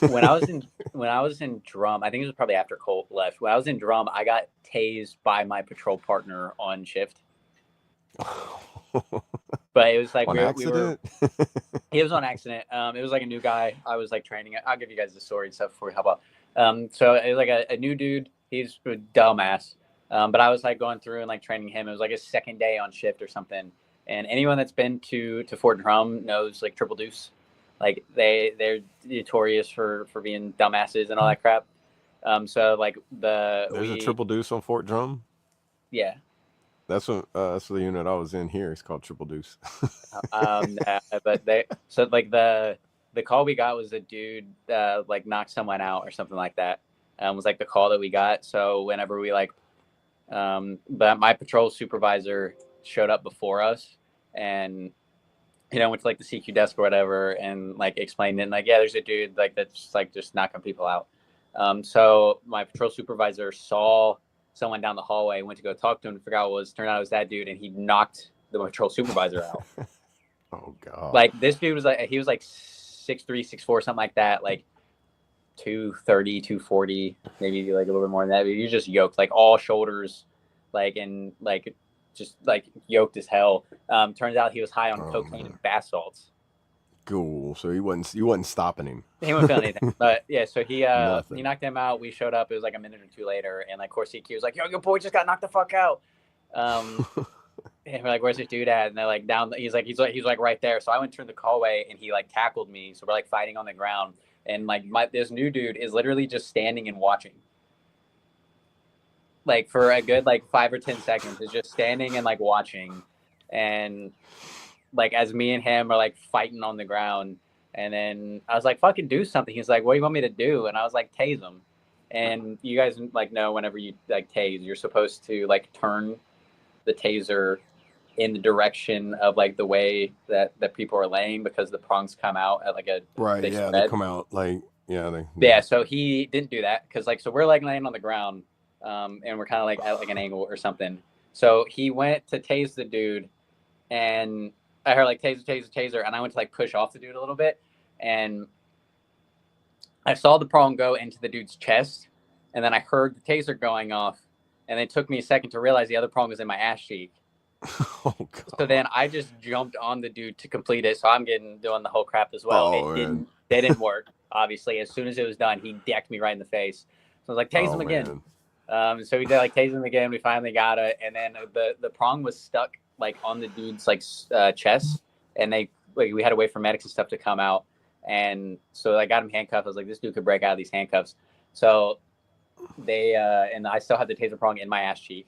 when I was in drum, I think it was probably after Colt left. When I was in drum, I got tased by my patrol partner on shift. But it was like on we were accident. He was on accident. It was like a new guy. I was like training. I'll give you guys the story and stuff before we hop up. So it was like a new dude. He's a dumbass. But I was like going through and like training him. It was like his second day on shift or something. And anyone that's been to Fort Drum knows like Triple Deuce. Like they're notorious for being dumbasses and all that crap. So like There's a triple deuce on Fort Drum. yeah. That's the unit I was in here. It's called Triple Deuce. But the call we got was a dude like knocked someone out or something like that. Was like the call that we got. So whenever we like, but my patrol supervisor showed up before us and went to like the CQ desk or whatever and like explained it and like, yeah, there's a dude like that's like just knocking people out. So my patrol supervisor saw someone down the hallway, went to go talk to him, and forgot what it was. Turned out it was that dude, and he knocked the patrol supervisor out. Oh god! Like this dude was like 6'3", 6'4", something like that, like 230, 240, maybe like a little bit more than that. But he was just yoked, like all shoulders, like and like just like yoked as hell. Turns out he was high on cocaine and bath salts. Cool. So you wasn't stopping him. He wouldn't feel anything. But yeah, so he Nothing. knocked him out. We showed up. It was like a minute or two later, and like course CQ was like, "Yo, your boy just got knocked the fuck out." And we're like, "Where's this dude at?" And they're like, "Down." He's like right there. So I went through the hallway, and he like tackled me. So we're like fighting on the ground, and like this new dude is literally just standing and watching. Like for a good like 5 or 10 seconds, is just standing and like watching, and like as me and him are like fighting on the ground. And then I was like, fucking do something. He's like, what do you want me to do? And I was like, tase him. And you guys like know whenever you like tase, you're supposed to like turn the taser in the direction of like the way that people are laying, because the prongs come out at like a right. Yeah, they come out like yeah. So he didn't do that because like so we're like laying on the ground, and we're kind of like at like an angle or something. So he went to tase the dude, and I heard like taser, taser, taser, and I went to like push off the dude a little bit, and I saw the prong go into the dude's chest, and then I heard the taser going off, and it took me a second to realize the other prong was in my ass cheek. Oh god! So then I just jumped on the dude to complete it. So I'm doing the whole crap as well. Oh, It didn't work. Obviously, as soon as it was done, he decked me right in the face. So I was like, tase him again. So we did like tase him again. We finally got it, and then the prong was stuck like on the dude's like chest, and we had to wait for medics and stuff to come out, and so I got him handcuffed. I was like, this dude could break out of these handcuffs. So they and I still had the taser prong in my ass cheek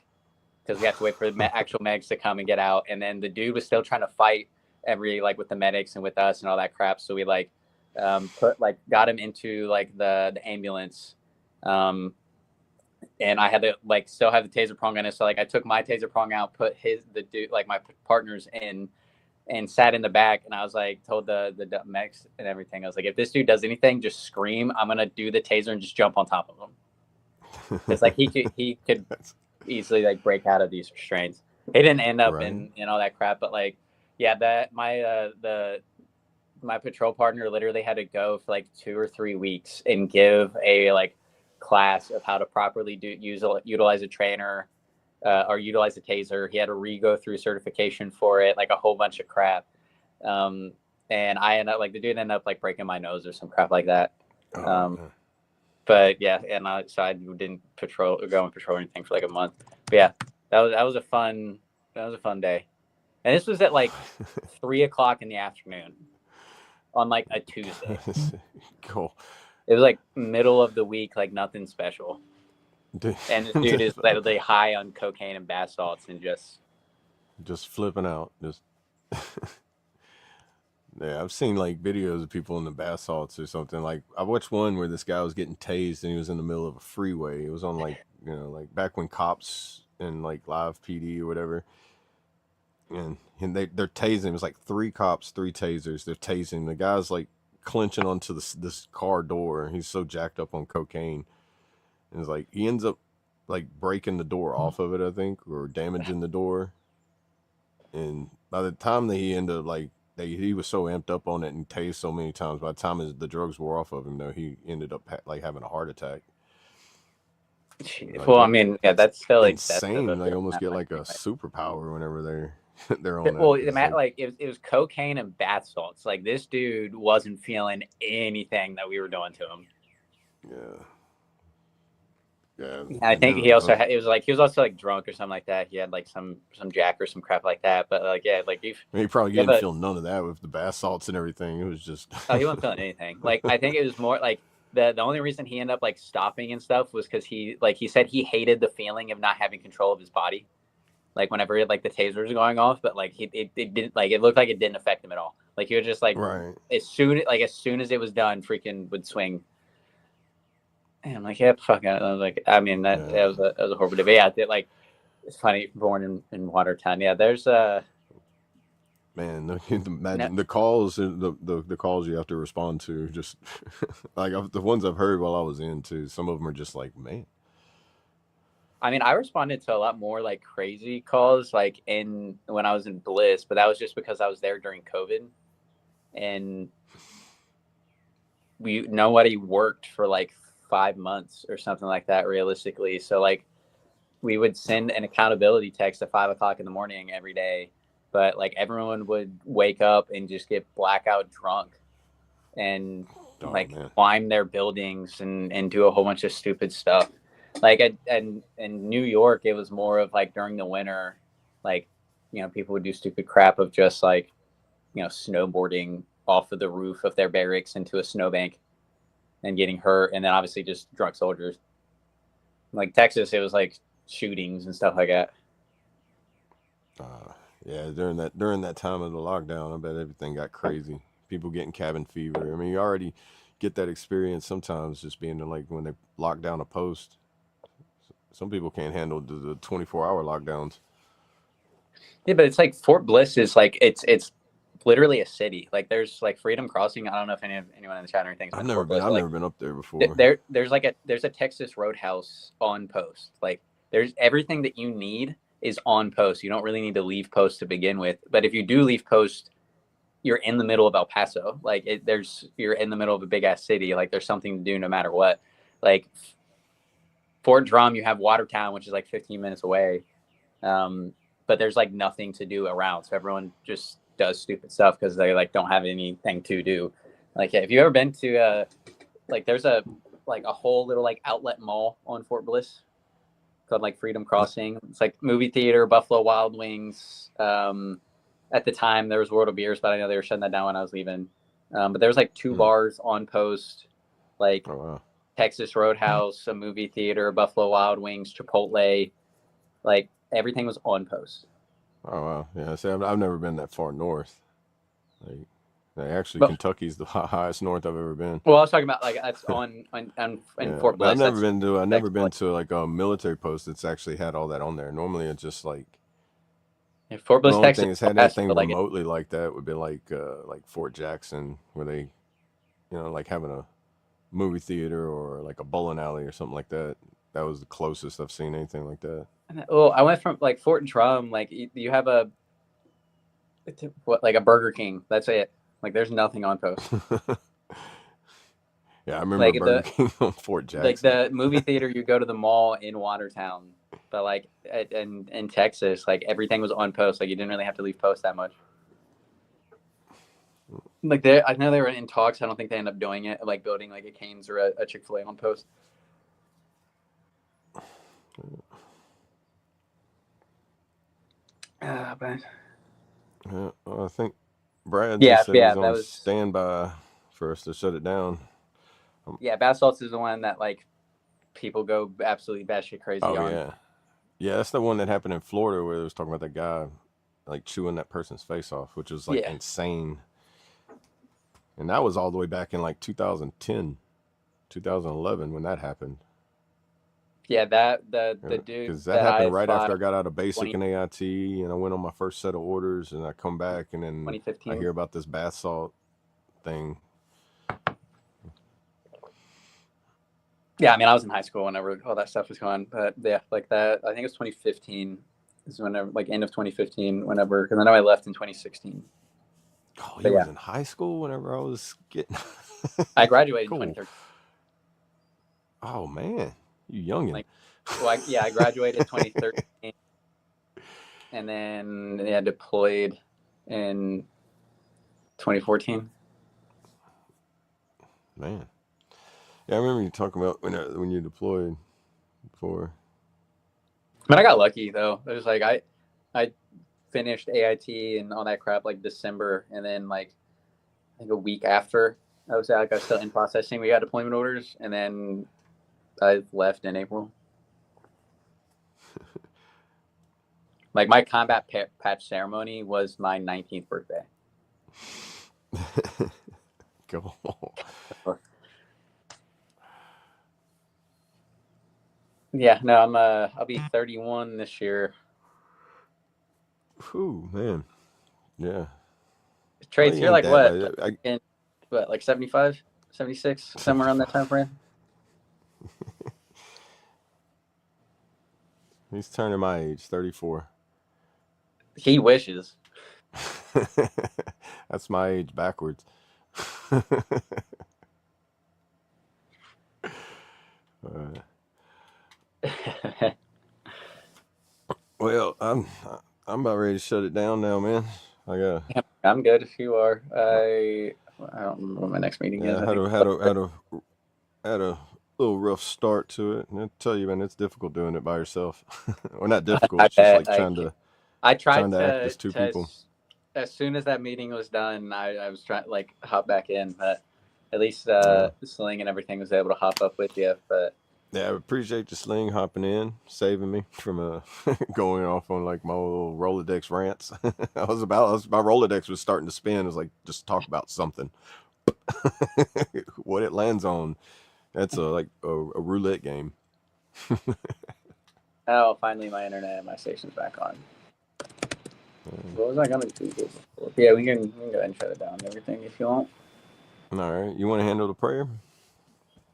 because we have to wait for the actual medics to come and get out, and then the dude was still trying to fight with the medics and with us and all that crap. So we like got him into like the ambulance. And I had to like still have the taser prong in it. So like I took my taser prong out, put the dude like my partners in, and sat in the back. And I was like, told the medics and everything. I was like, if this dude does anything, just scream. I'm gonna do the taser and just jump on top of him. It's like he could easily like break out of these restraints. He didn't end up in all that crap, but like yeah, that my patrol partner literally had to go for like 2 or 3 weeks and give a like class of how to properly utilize a trainer or utilize a taser. He had to go through certification for it, like a whole bunch of crap. And I ended up like the dude ended up like breaking my nose or some crap like that. But yeah, and so I didn't go and patrol anything for like a month. But yeah, that was a fun day. And this was at like 3:00 in the afternoon on like a Tuesday. Cool. It was like middle of the week, like nothing special. And this dude is literally high on cocaine and bath salts and just flipping out. Just yeah, I've seen like videos of people in the bath salts or something. Like I watched one where this guy was getting tased and he was in the middle of a freeway. It was on like like back when cops and like live PD or whatever. and they're tasing. It was like 3 cops, 3 tasers. They're tasing. The guy's like clenching onto this car door. He's so jacked up on cocaine, and it's like he ends up like breaking the door off of it, I think, or damaging the door. And by the time that he ended up like he was so amped up on it and tased so many times, by the time the drugs wore off of him, though, he ended up like having a heart attack. Like Well, I mean, yeah, that's still excessive. insane. Like almost get like a superpower whenever they're on that. Well, it was cocaine and bath salts. Like this dude wasn't feeling anything that we were doing to him. Yeah. Yeah. I think he also had, it was like he was also like drunk or something like that. He had like some jack or some crap like that. But like yeah, like he probably didn't feel none of that with the bath salts and everything. It was just oh, he wasn't feeling anything. Like I think it was more like the only reason he ended up like stopping and stuff was because he said he hated the feeling of not having control of his body. Like whenever he had, like the tasers were going off, but like it didn't, like it looked like it didn't affect him at all. Like he was just like right. as soon as it was done, freaking would swing. And I'm like, yeah, fuck it. I was like, I mean, that was a horrible debate. Yeah, like, it's funny, born in Watertown. Yeah, there's man, imagine the calls, the calls you have to respond to. Just like the ones I've heard while I was in too. Some of them are just like, man. I mean, I responded to a lot more like crazy calls, like when I was in Bliss, but that was just because I was there during COVID, and nobody worked for like 5 months or something like that realistically. So like we would send an accountability text at 5 o'clock in the morning every day, but like everyone would wake up and just get blackout drunk and climb their buildings and do a whole bunch of stupid stuff. Like in New York, it was more of like during the winter, like, you know, people would do stupid crap of just like, you know, snowboarding off of the roof of their barracks into a snowbank and getting hurt, and then obviously just drunk soldiers. Like Texas, it was like shootings and stuff like that. Yeah, during that time of the lockdown, I bet everything got crazy. People getting cabin fever. I mean, you already get that experience sometimes just being like when they lock down a post. Some people can't handle the 24-hour lockdowns. Yeah, but it's like Fort Bliss is like it's literally a city. Like there's like Freedom Crossing. I don't know if anyone in the chat or anything. I've never been up there before. There's a Texas Roadhouse on post. Like there's everything that you need is on post. You don't really need to leave post to begin with. But if you do leave post, you're in the middle of El Paso. Like you're in the middle of a big ass city. Like there's something to do no matter what. Like Fort Drum, you have Watertown, which is like 15 minutes away. But there's like nothing to do around. So everyone just does stupid stuff because they like don't have anything to do. Like if you've ever been to like there's a whole little like outlet mall on Fort Bliss called like Freedom Crossing. It's like movie theater, Buffalo Wild Wings. At the time there was World of Beers, but I know they were shutting that down when I was leaving. But there was like 2 bars on post, like Texas Roadhouse, a movie theater, Buffalo Wild Wings, Chipotle, like everything was on post. Oh wow, yeah. See, I've never been that far north. Actually, Kentucky's the highest north I've ever been. Well, I was talking about like that's in Fort Bliss. I've never been to like a military post that's actually had all that on there. Normally, it's just like Fort Bliss, the only Texas. thing that's had anything remotely like that would be like Fort Jackson, where they, you know, like having a movie theater or like a bowling alley or something like that. That was the closest I've seen anything like that. Well, I went from like Fort Drum, like you have a Burger King. That's it. Like there's nothing on post. Yeah, I remember like Burger King on Fort Jackson. Like the movie theater, you go to the mall in Watertown, but like in Texas, like everything was on post. Like you didn't really have to leave post that much. Like I know they were in talks. I don't think they ended up doing it, like building like a Cane's or a Chick-fil-A on post. But yeah, well, I think Brad said he's on standby for us to shut it down. Yeah, bath salts is the one that like people go absolutely batshit crazy on. Yeah, that's the one that happened in Florida where they was talking about that guy like chewing that person's face off, which was like insane. And that was all the way back in like 2010, 2011 when that happened. Yeah, the dude Because that that I happened right after I fought got out of basic 20, and AIT, and I went on my first set of orders, and I come back, and then I 2015. hear about this bath salt thing. Yeah, I mean, I was in high school whenever all that stuff was going, but yeah, like that. I think it was 2015 is whenever, like end of 2015, whenever, because I know I left in 2016. Oh, But you yeah, was in high school whenever I was getting. I graduated in Cool. 2013. Oh man, you youngin'. Like, well, I graduated 2013, and then deployed in 2014. Man, yeah, I remember you talking about when you deployed before. I mean, I got lucky though. It was like I finished AIT and all that crap like December, and then like I think a week after I was still in processing. We got deployment orders, and then I left in April. Like my combat patch ceremony was my 19th birthday. Cool. Yeah, no, I'll be 31 this year. Whew, man. Yeah. Trace, Well, you're like what? I, Like 75, 76, somewhere around that time frame? He's turning my age, 34. He wishes. That's my age backwards. Well, I'm about ready to shut it down now, man. I'm good if you are. I don't remember what my next meeting is. I had a little rough start to it, and I tell you, man, it's difficult doing it by yourself. Or not difficult. It's just like I tried trying to act as two people. As soon as that meeting was done, I was trying to like hop back in, but at least Sling and everything was able to hop up with you. But yeah, I appreciate the Sling hopping in, saving me from going off on like my little Rolodex rants. My Rolodex was starting to spin. I was like, just talk about something. What it lands on, that's like a roulette game. oh, finally my internet and my station's back on. What was I gonna do before? Yeah, we can go ahead and shut it down and everything if you want. All right, you want to handle the prayer?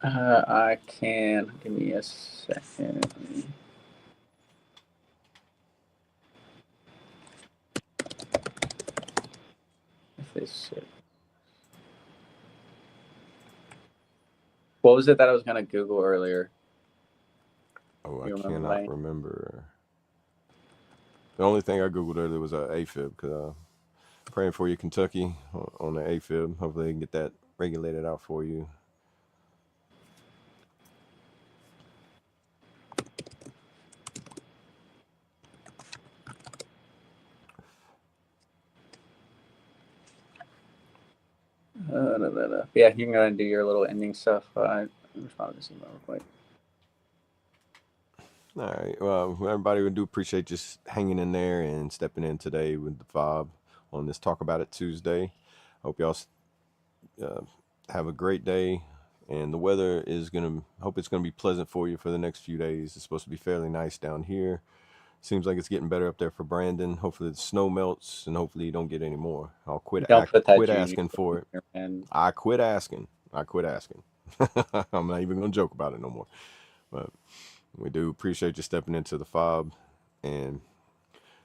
I can. Give me a second. What was it that I was gonna Google earlier? Oh, I cannot remember. The only thing I Googled earlier was AFib, because praying for you, Kentucky, on the AFib. Hopefully they can get that regulated out for you. Yeah, you can go ahead and do your little ending stuff. I responded to this email real quick. All right. Well, everybody, we do appreciate just hanging in there and stepping in today with the F.O.B on this Talk About It Tuesday. Hope y'all have a great day. And the weather is hope it's gonna be pleasant for you for the next few days. It's supposed to be fairly nice down here. Seems like it's getting better up there for Brandon. Hopefully the snow melts, and hopefully you don't get any more. I'll quit asking for it. I quit asking. I'm not even gonna joke about it no more. But we do appreciate you stepping into the F.O.B, and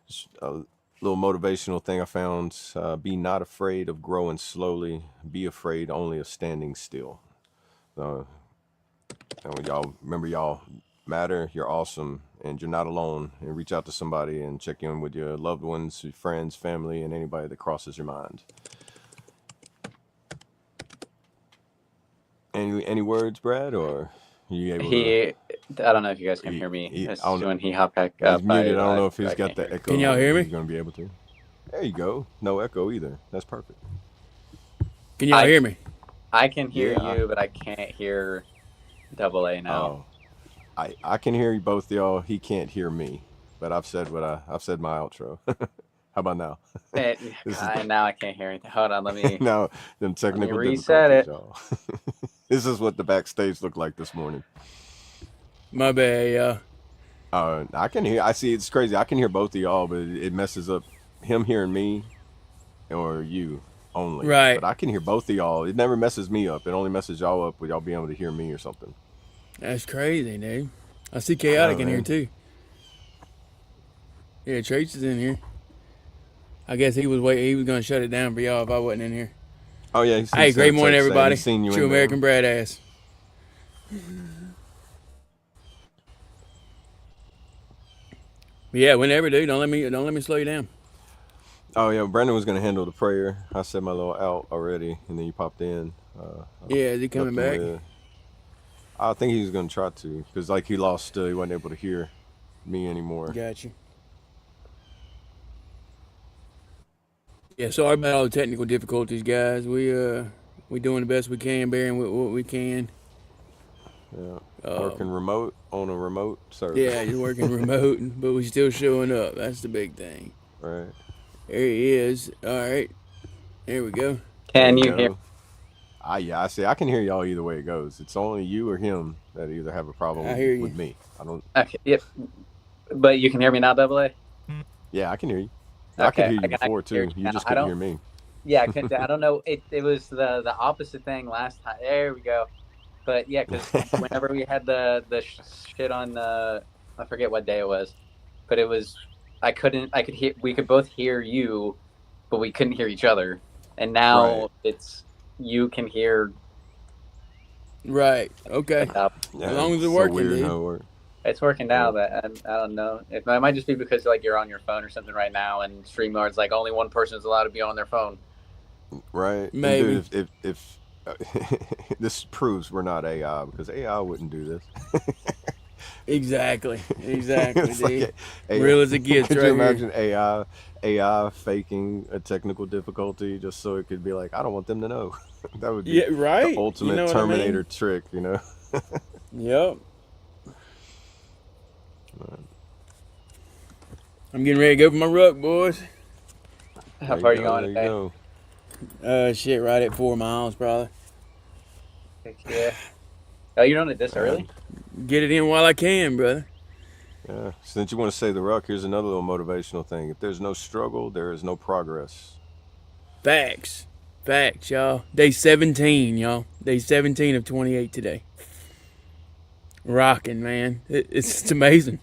just a little motivational thing I found: be not afraid of growing slowly. Be afraid only of standing still. And y'all remember, y'all matter. You're awesome, and you're not alone. And reach out to somebody and check in with your loved ones, your friends, family, and anybody that crosses your mind. Any words, Brad, or are you able to? I don't know if you guys can hear me. When he hopped back up, he's muted. I don't know if he's got the echo. Can y'all hear me? He's gonna be able to. There you go. No echo either. That's perfect. Can y'all hear me? I can hear you, but I can't hear AA now. Oh, I can hear you both, y'all. He can't hear me, but I've said my outro. How about now? Now I can't hear anything. Hold on, let me. Now them technical difficulties, y'all. This is what the backstage looked like this morning. My bad, I can hear. I see. It's crazy. I can hear both of y'all, but it messes up him hearing me or you only. Right. But I can hear both of y'all. It never messes me up. It only messes y'all up with y'all being able to hear me or something. That's crazy, dude. I see I know, Chaotic in here man. too. Yeah, Trace is in here. I guess he was waiting. He was gonna shut it down for y'all if I wasn't in here. Oh yeah, he Hey, sent great a morning, text saying he everybody. seen you True in there. American Brad ass. Yeah, whenever, dude. Don't let me slow you down. Oh yeah, Brandon was gonna handle the prayer. I said my little out already, and then you popped in. Yeah, is he coming Left him back? with. I think he was gonna try to, cause like he lost. He wasn't able to hear me anymore. Got you. Yeah, sorry about all the technical difficulties, guys. We doing the best we can, bearing with what we can. Yeah, working remote on a remote server. Yeah, just working remote, but we still showing up. That's the big thing. Right. There he is. All right, there we go. There Can you you hear? go. Yeah, I see. I can hear y'all either way it goes. It's only you or him that either have a problem I hear you. with me. I don't. Okay, yep. But you can hear me now, Double A? Yeah, I can hear you. I could Okay, hear you I can before hear too. you You now. just I couldn't don't. hear me. Yeah, I don't know. It was the opposite thing last time. There we go. But yeah, because whenever we had the shit on I forget what day it was, but it was I could hear we could both hear you, but we couldn't hear each other. And Right. now it's you can hear Right. Okay. like that. As Yeah, long as it's it's so working, weird dude. how it works. It's working Yeah. now, but I don't know. It might just be because like you're on your phone or something right now, and StreamYard's like only one person is allowed to be on their phone. Right. And Maybe. dude, if this proves we're not AI because AI wouldn't do this. Exactly. Exactly, It's dude. like AI. Real as it gets Could you right here. imagine AI faking a technical difficulty just so it could be like, I don't want them to know. That would be Yeah, the right. You ultimate know what I Terminator mean? trick, you know? Yep. I'm getting ready to go for my ruck, boys. How There you far are you go. going There you today? go. Shit, right at 4 miles, probably. Heck yeah. Oh, you're doing it this early? Get it in while I can, brother. Yeah. Since you want to say the ruck, here's another little motivational thing. If there's no struggle, there is no progress. Facts. Facts, y'all. Day 17, y'all. Day 17 of 28 today. Rocking, man. It's amazing.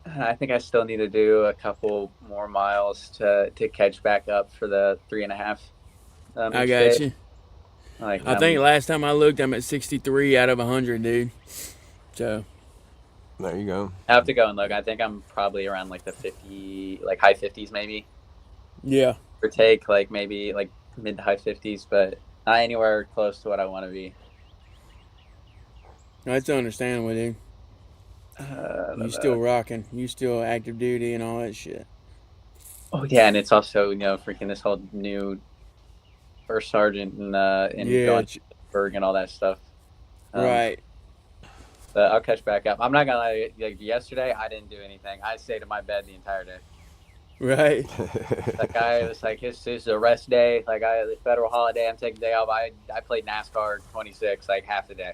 I think I still need to do a couple more miles to catch back up for the 3.5 I each got day. you. Like I think last time I looked, I'm at 63 out of 100, dude. So, There you go. I have to go and look. I think I'm probably around like the 50, like high 50s maybe, yeah. or take like maybe like mid to high 50s, but not anywhere close to what I want to be. That's understandable, dude. You still rocking. You still active duty and all that shit. Oh yeah, and it's also freaking this whole new first sergeant and Yeah, going to Pittsburgh and all that stuff. right. But I'll catch back up. I'm not gonna lie. Like yesterday, I didn't do anything. I stayed in my bed the entire day. Right. Like I was like, this is a rest day. Like the federal holiday. I'm taking a day off. I played NASCAR 26 like half the day.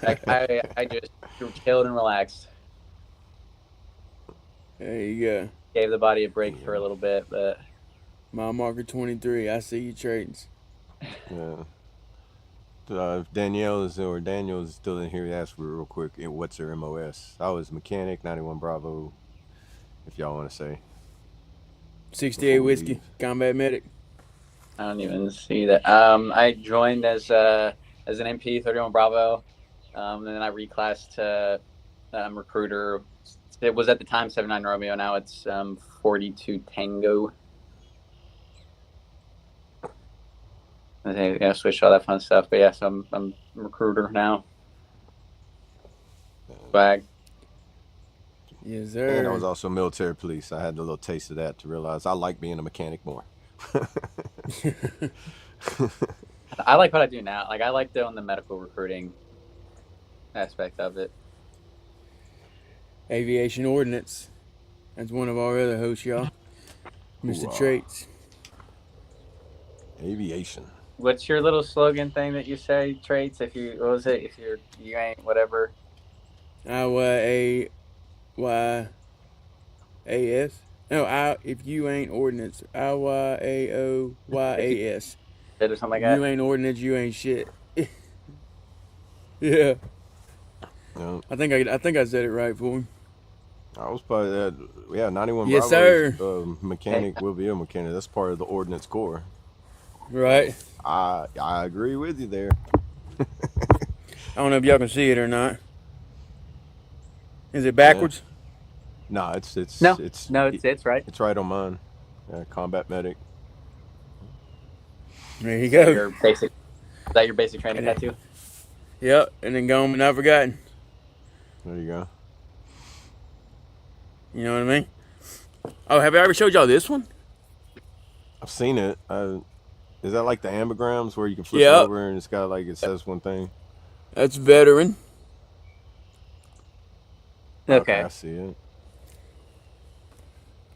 Like I just chilled and relaxed. There you go. Gave the body a break for a little bit, but Mile marker 23. I see you trading. Yeah. If Danielle is or Daniel is still in here, ask real quick. What's her MOS? I was mechanic 91 Bravo. If y'all want to say 68 before we whiskey. leave. Combat medic. I don't even see that. I joined as an MP 31 Bravo, and then I reclassed to recruiter. It was at the time 79 Romeo. Now it's 42 Tango. I switched all that fun stuff, but yes, I'm a recruiter now. Swag. Yes, sir. And I was also military police. I had a little taste of that to realize I like being a mechanic more. I like what I do now. Like I like doing the medical recruiting aspect of it. Aviation ordnance. That's one of our other hosts, y'all. Mr. Traits. Aviation. What's your little slogan thing that you say, Traits? If you, what was it? If you ain't whatever. IYAYAS. No, if you ain't ordinance. If you IYAOYAS. did or something like If that. you ain't ordinance, you ain't shit. Yeah. Yeah, I think I said it right for him. I was probably that. Yeah, 91 Yes, Bravo is sir. Hey, mechanic will be a mechanic. That's part of the ordnance corps. So Right. I agree with you there. I don't know if y'all can see it or not. Is it Yeah. backwards? No, no, no, it's right. it's right on mine. Yeah, combat medic. There you Is that go. your basic? Is that your basic training And it, tattoo? yep. And then gone but not forgotten. There you go. You know what I mean? Oh, have I ever showed y'all this one? I've seen it. Is that like the ambigrams where you can flip it Yep. over and it's got like it says one thing? That's veteran. Okay, I Okay. see it.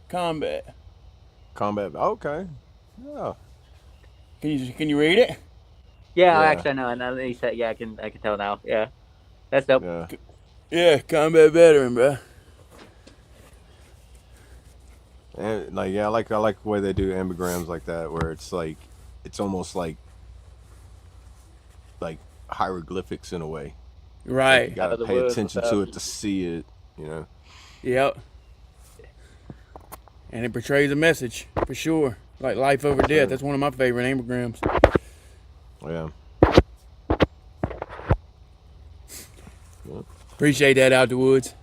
Combat. Combat. Okay. Yeah. Can you read it? Yeah, Yeah. actually, I know. And now that you said, yeah, I can tell now. Yeah, that's dope. Yeah. Yeah, combat veteran, bro. And like yeah, I like the way they do ambigrams like that, where it's like it's almost like hieroglyphics in a way. Like you Right. Out gotta of the pay woods. What's attention up? to it to see it. You know. Yep. And it portrays a message for sure. Like life over death. Sure. That's one of my favorite ambigrams. Yeah. Yeah. Appreciate that, out the woods.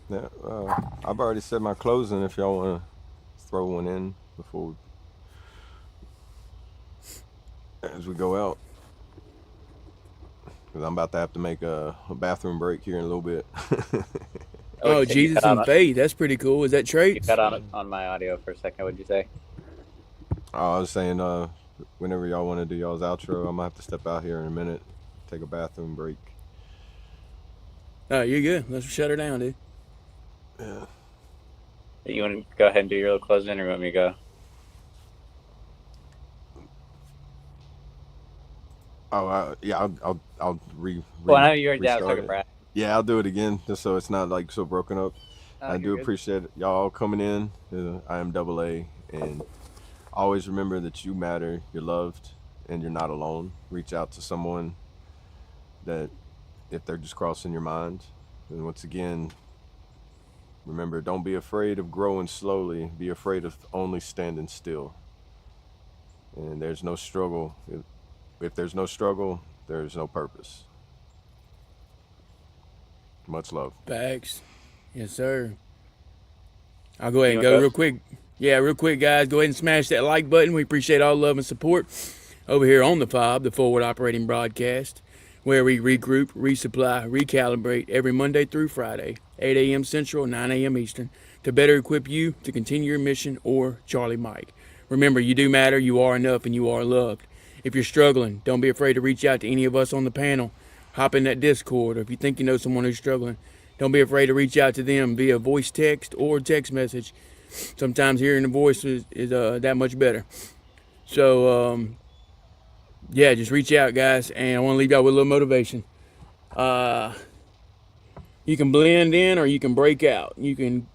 Yeah. I've already said my closing. If y'all want to throw one in before as we go out, because I'm about to have to make a bathroom break here in a little bit. Oh, You Jesus cut out and faith. That's pretty cool. Is that you traits? cut out on my audio for a second. What'd you say? I was saying, whenever y'all want to do y'all's outro, I'm gonna have to step out here in a minute, take a bathroom break. Oh, you're good. Let's shut her down, dude. Yeah. You want to go ahead and do your little closing, or you want me to go? Oh, yeah. I'll Well, I know you already did. I was restart talking it. Brad. Yeah, I'll do it again, just so it's not like so broken up. I do You're good. appreciate y'all coming in. I am Double A, and always remember that you matter, you're loved, and you're not alone. Reach out to someone that if they're just crossing your mind. And once again, remember, don't be afraid of growing slowly. Be afraid of only standing still. And there's no struggle. If there's no struggle, there's no purpose. Much love. Facts. Yes, sir. I'll go ahead You and want go to real quick. Yeah, real quick, guys. Go ahead and smash that like button. We appreciate all love and support over here on the F.O.B, the Forward Operating Broadcast, where we regroup, resupply, recalibrate every Monday through Friday, 8 a.m. Central, 9 a.m. Eastern, to better equip you to continue your mission or Charlie Mike. Remember, you do matter, you are enough, and you are loved. If you're struggling, don't be afraid to reach out to any of us on the panel. Hop in that Discord, or if you think you know someone who's struggling, don't be afraid to reach out to them via voice text or text message. Sometimes hearing the voice is that much better. So, yeah, just reach out, guys, and I want to leave y'all with a little motivation. You can blend in or you can break out. You can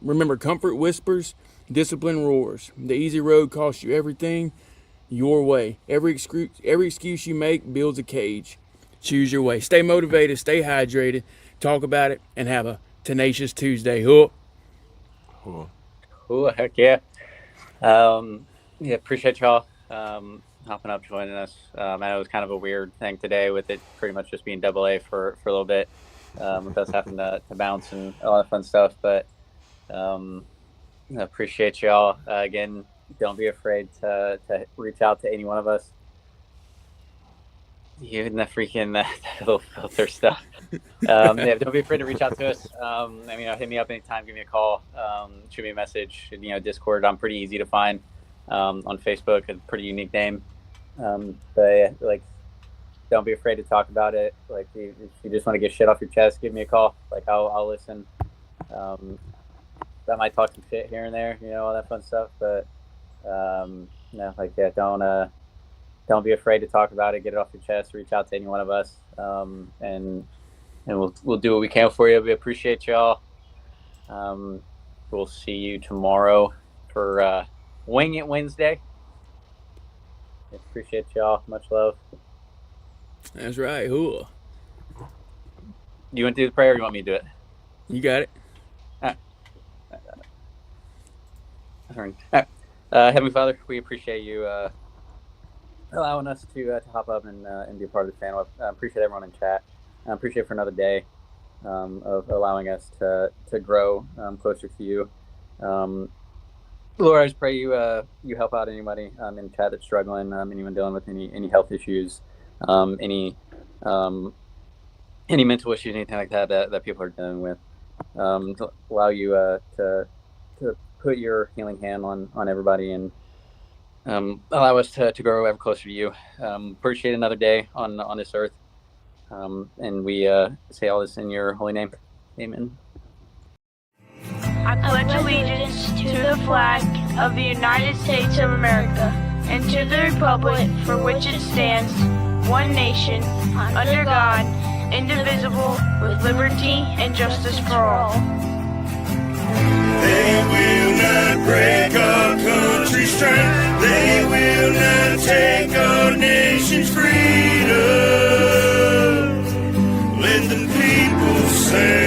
remember, comfort whispers, discipline roars. The easy road costs you everything your way. Every excuse you make builds a cage. Choose your way. Stay motivated, stay hydrated, talk about it, and have a tenacious Tuesday. Hook. Cool. Ooh, heck yeah. Yeah, appreciate y'all hopping up, joining us. I know it was kind of a weird thing today with it pretty much just being Double A for a little bit, with us having to bounce and all that fun stuff. But I appreciate y'all. Again, don't be afraid to reach out to any one of us. Even the freaking little filter stuff. Yeah, don't be afraid to reach out to us. Hit me up anytime, give me a call, shoot me a message. Discord, I'm pretty easy to find. On Facebook, a pretty unique name. But yeah, like, don't be afraid to talk about it. Like, if you just want to get shit off your chest, give me a call. Like, I'll listen. I might talk some shit here and there, all that fun stuff. But Like that. Don't be afraid to talk about it. Get it off your chest. Reach out to any one of us, and we'll do what we can for you. We appreciate y'all. We'll see you tomorrow for Wing It Wednesday. Appreciate y'all. Much love. That's right. Cool. You want to do the prayer or you want me to do it? You got it. All right. Heavenly Father, we appreciate you allowing us to hop up and be a part of the channel. I appreciate everyone in chat. I appreciate for another day of allowing us to grow closer to you. Lord, I just pray you help out anybody in chat that's struggling, anyone dealing with any health issues, any mental issues, anything like that people are dealing with. To allow you to put your healing hand on everybody and allow us to grow ever closer to you. Appreciate another day on this earth. And we say all this in your holy name. Amen. I pledge allegiance to the flag of the United States of America and to the republic for which it stands, one nation, under God, indivisible, with liberty and justice for all. They will not break our country's strength. They will not take our nation's freedom. Let the people say